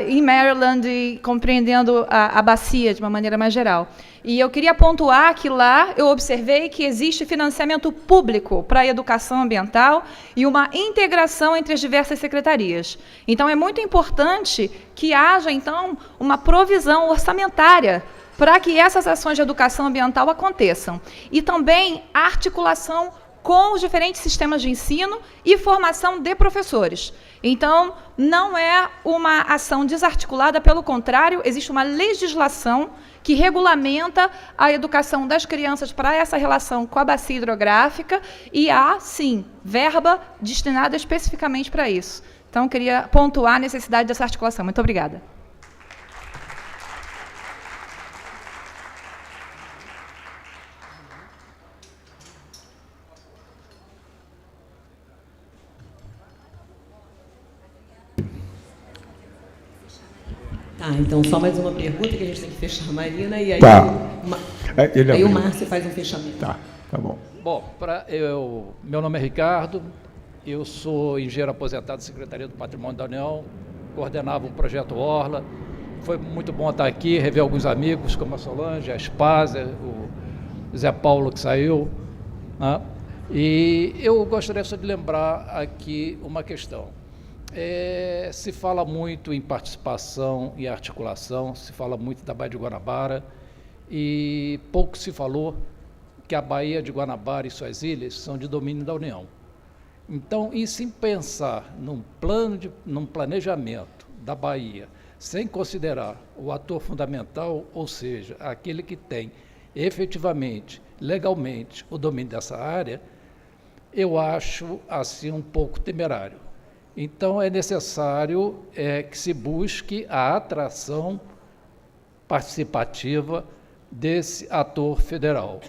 em Maryland e compreendendo a bacia de uma maneira mais geral. E eu queria pontuar que lá eu observei que existe financiamento público para a educação ambiental e uma integração entre as diversas secretarias. Então, é muito importante que haja, então, uma provisão orçamentária para que essas ações de educação ambiental aconteçam. E também a articulação com os diferentes sistemas de ensino e formação de professores. Então, não é uma ação desarticulada, pelo contrário, existe uma legislação que regulamenta a educação das crianças para essa relação com a bacia hidrográfica e há, sim, verba destinada especificamente para isso. Então, queria pontuar a necessidade dessa articulação. Muito obrigada. Tá, então só mais uma pergunta que a gente tem que fechar a Marina e aí, Tá. aí o Márcio faz um fechamento. Tá bom. Bom, meu nome é Ricardo, eu sou engenheiro aposentado da Secretaria do Patrimônio da União, coordenava um projeto Orla. Foi muito bom estar aqui, rever alguns amigos, como a Solange, a Spásia, o Zé Paulo que saiu, né? E eu gostaria só de lembrar aqui uma questão. Se fala muito em participação e articulação, se fala muito da Baía de Guanabara e pouco se falou que a Baía de Guanabara e suas ilhas são de domínio da União. Então, e se pensar num planejamento da Baía, sem considerar o ator fundamental, ou seja, aquele que tem efetivamente, legalmente, o domínio dessa área, eu acho assim um pouco temerário. Então, é necessário que se busque a atração participativa desse ator federal.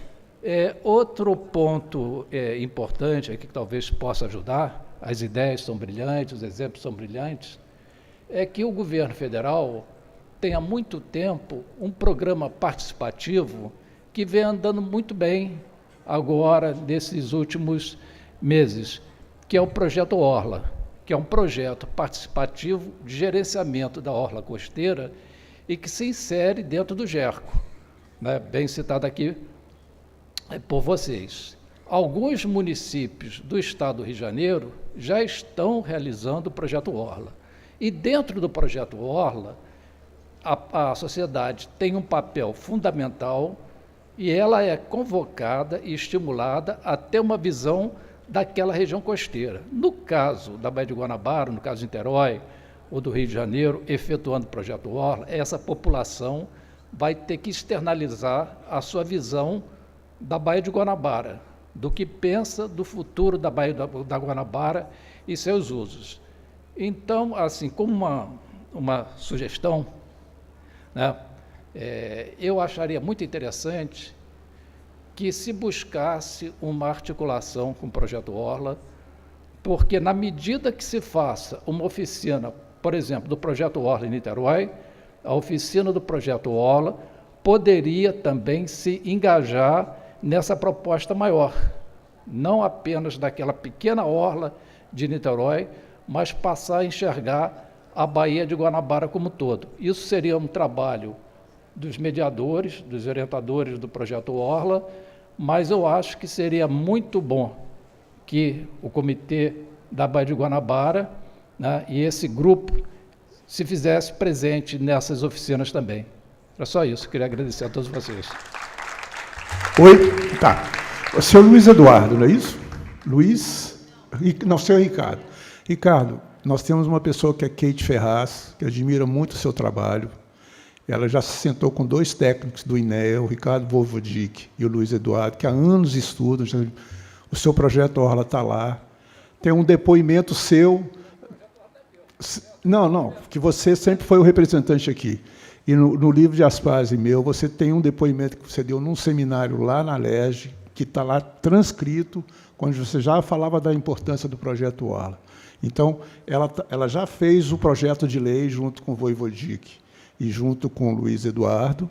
Outro ponto importante aqui que talvez possa ajudar, as ideias são brilhantes, os exemplos são brilhantes, é que o governo federal tem há muito tempo um programa participativo que vem andando muito bem agora, nesses últimos meses, que é o Projeto Orla, que é um projeto participativo de gerenciamento da orla costeira e que se insere dentro do GERCO, né, bem citado aqui por vocês. Alguns municípios do estado do Rio de Janeiro já estão realizando o Projeto Orla. E dentro do Projeto Orla, a sociedade tem um papel fundamental e ela é convocada e estimulada a ter uma visão daquela região costeira. No caso da Baía de Guanabara, no caso de Niterói ou do Rio de Janeiro, efetuando o Projeto Orla, essa população vai ter que externalizar a sua visão da Baía de Guanabara, do que pensa do futuro da Baía da Guanabara e seus usos. Então, assim, como uma sugestão, né, eu acharia muito interessante que se buscasse uma articulação com o Projeto Orla, porque na medida que se faça uma oficina, por exemplo, do Projeto Orla em Niterói, a oficina do Projeto Orla poderia também se engajar nessa proposta maior, não apenas daquela pequena orla de Niterói, mas passar a enxergar a Baía de Guanabara como um todo. Isso seria um trabalho dos mediadores, dos orientadores do Projeto Orla, mas eu acho que seria muito bom que o Comitê da Baía de Guanabara, né, e esse grupo se fizesse presente nessas oficinas também. Era só isso, queria agradecer a todos vocês. Oi, tá. O senhor Luiz Eduardo, não é isso? Luiz? Não, senhor Ricardo. Ricardo, nós temos uma pessoa que é Kate Ferraz, que admira muito o seu trabalho. Ela já se sentou com 2 técnicos do INEA, o Ricardo Volvodic e o Luiz Eduardo, que há anos estudam. O seu projeto Orla está lá. Tem um depoimento seu. Não, que você sempre foi o representante aqui. E no livro de Aspasi meu, você tem um depoimento que você deu num seminário lá na LERJ, que está lá transcrito, quando você já falava da importância do projeto Orla. Então, ela já fez o projeto de lei junto com o Voivodik e junto com o Luiz Eduardo,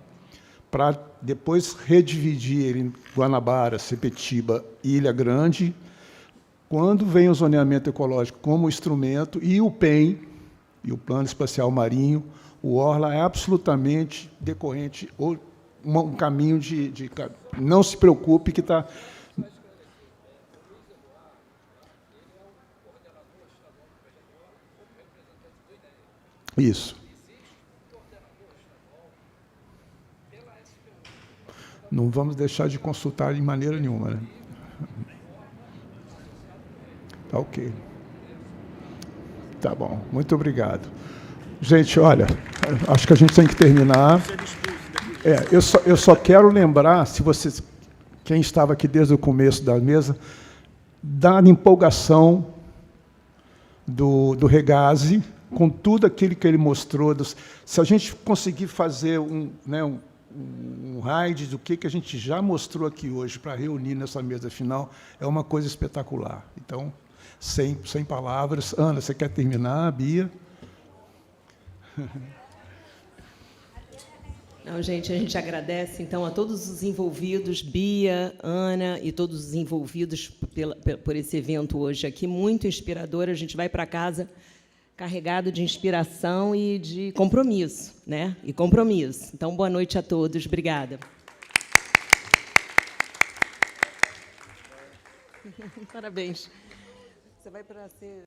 para depois redividir ele em Guanabara, Sepetiba e Ilha Grande, quando vem o zoneamento ecológico como instrumento, e o PEM, e o Plano Espacial Marinho, o Orla é absolutamente decorrente, ou um caminho de... Não se preocupe que está... Isso. Não vamos deixar de consultar de maneira nenhuma, né? Tá ok. Tá bom, muito obrigado. Gente, olha, acho que a gente tem que terminar. Eu só quero lembrar, se vocês, quem estava aqui desde o começo da mesa, da empolgação do Regazzi, com tudo aquilo que ele mostrou. Se a gente conseguir fazer um raid do que a gente já mostrou aqui hoje para reunir nessa mesa final, é uma coisa espetacular. Então, sem palavras. Ana, você quer terminar, Bia? Não, gente, a gente agradece, então, a todos os envolvidos, Bia, Ana e todos os envolvidos por esse evento hoje aqui, muito inspirador. A gente vai para casa carregado de inspiração e de compromisso, né? E compromisso. Então, boa noite a todos. Obrigada. Parabéns. Você vai para ser...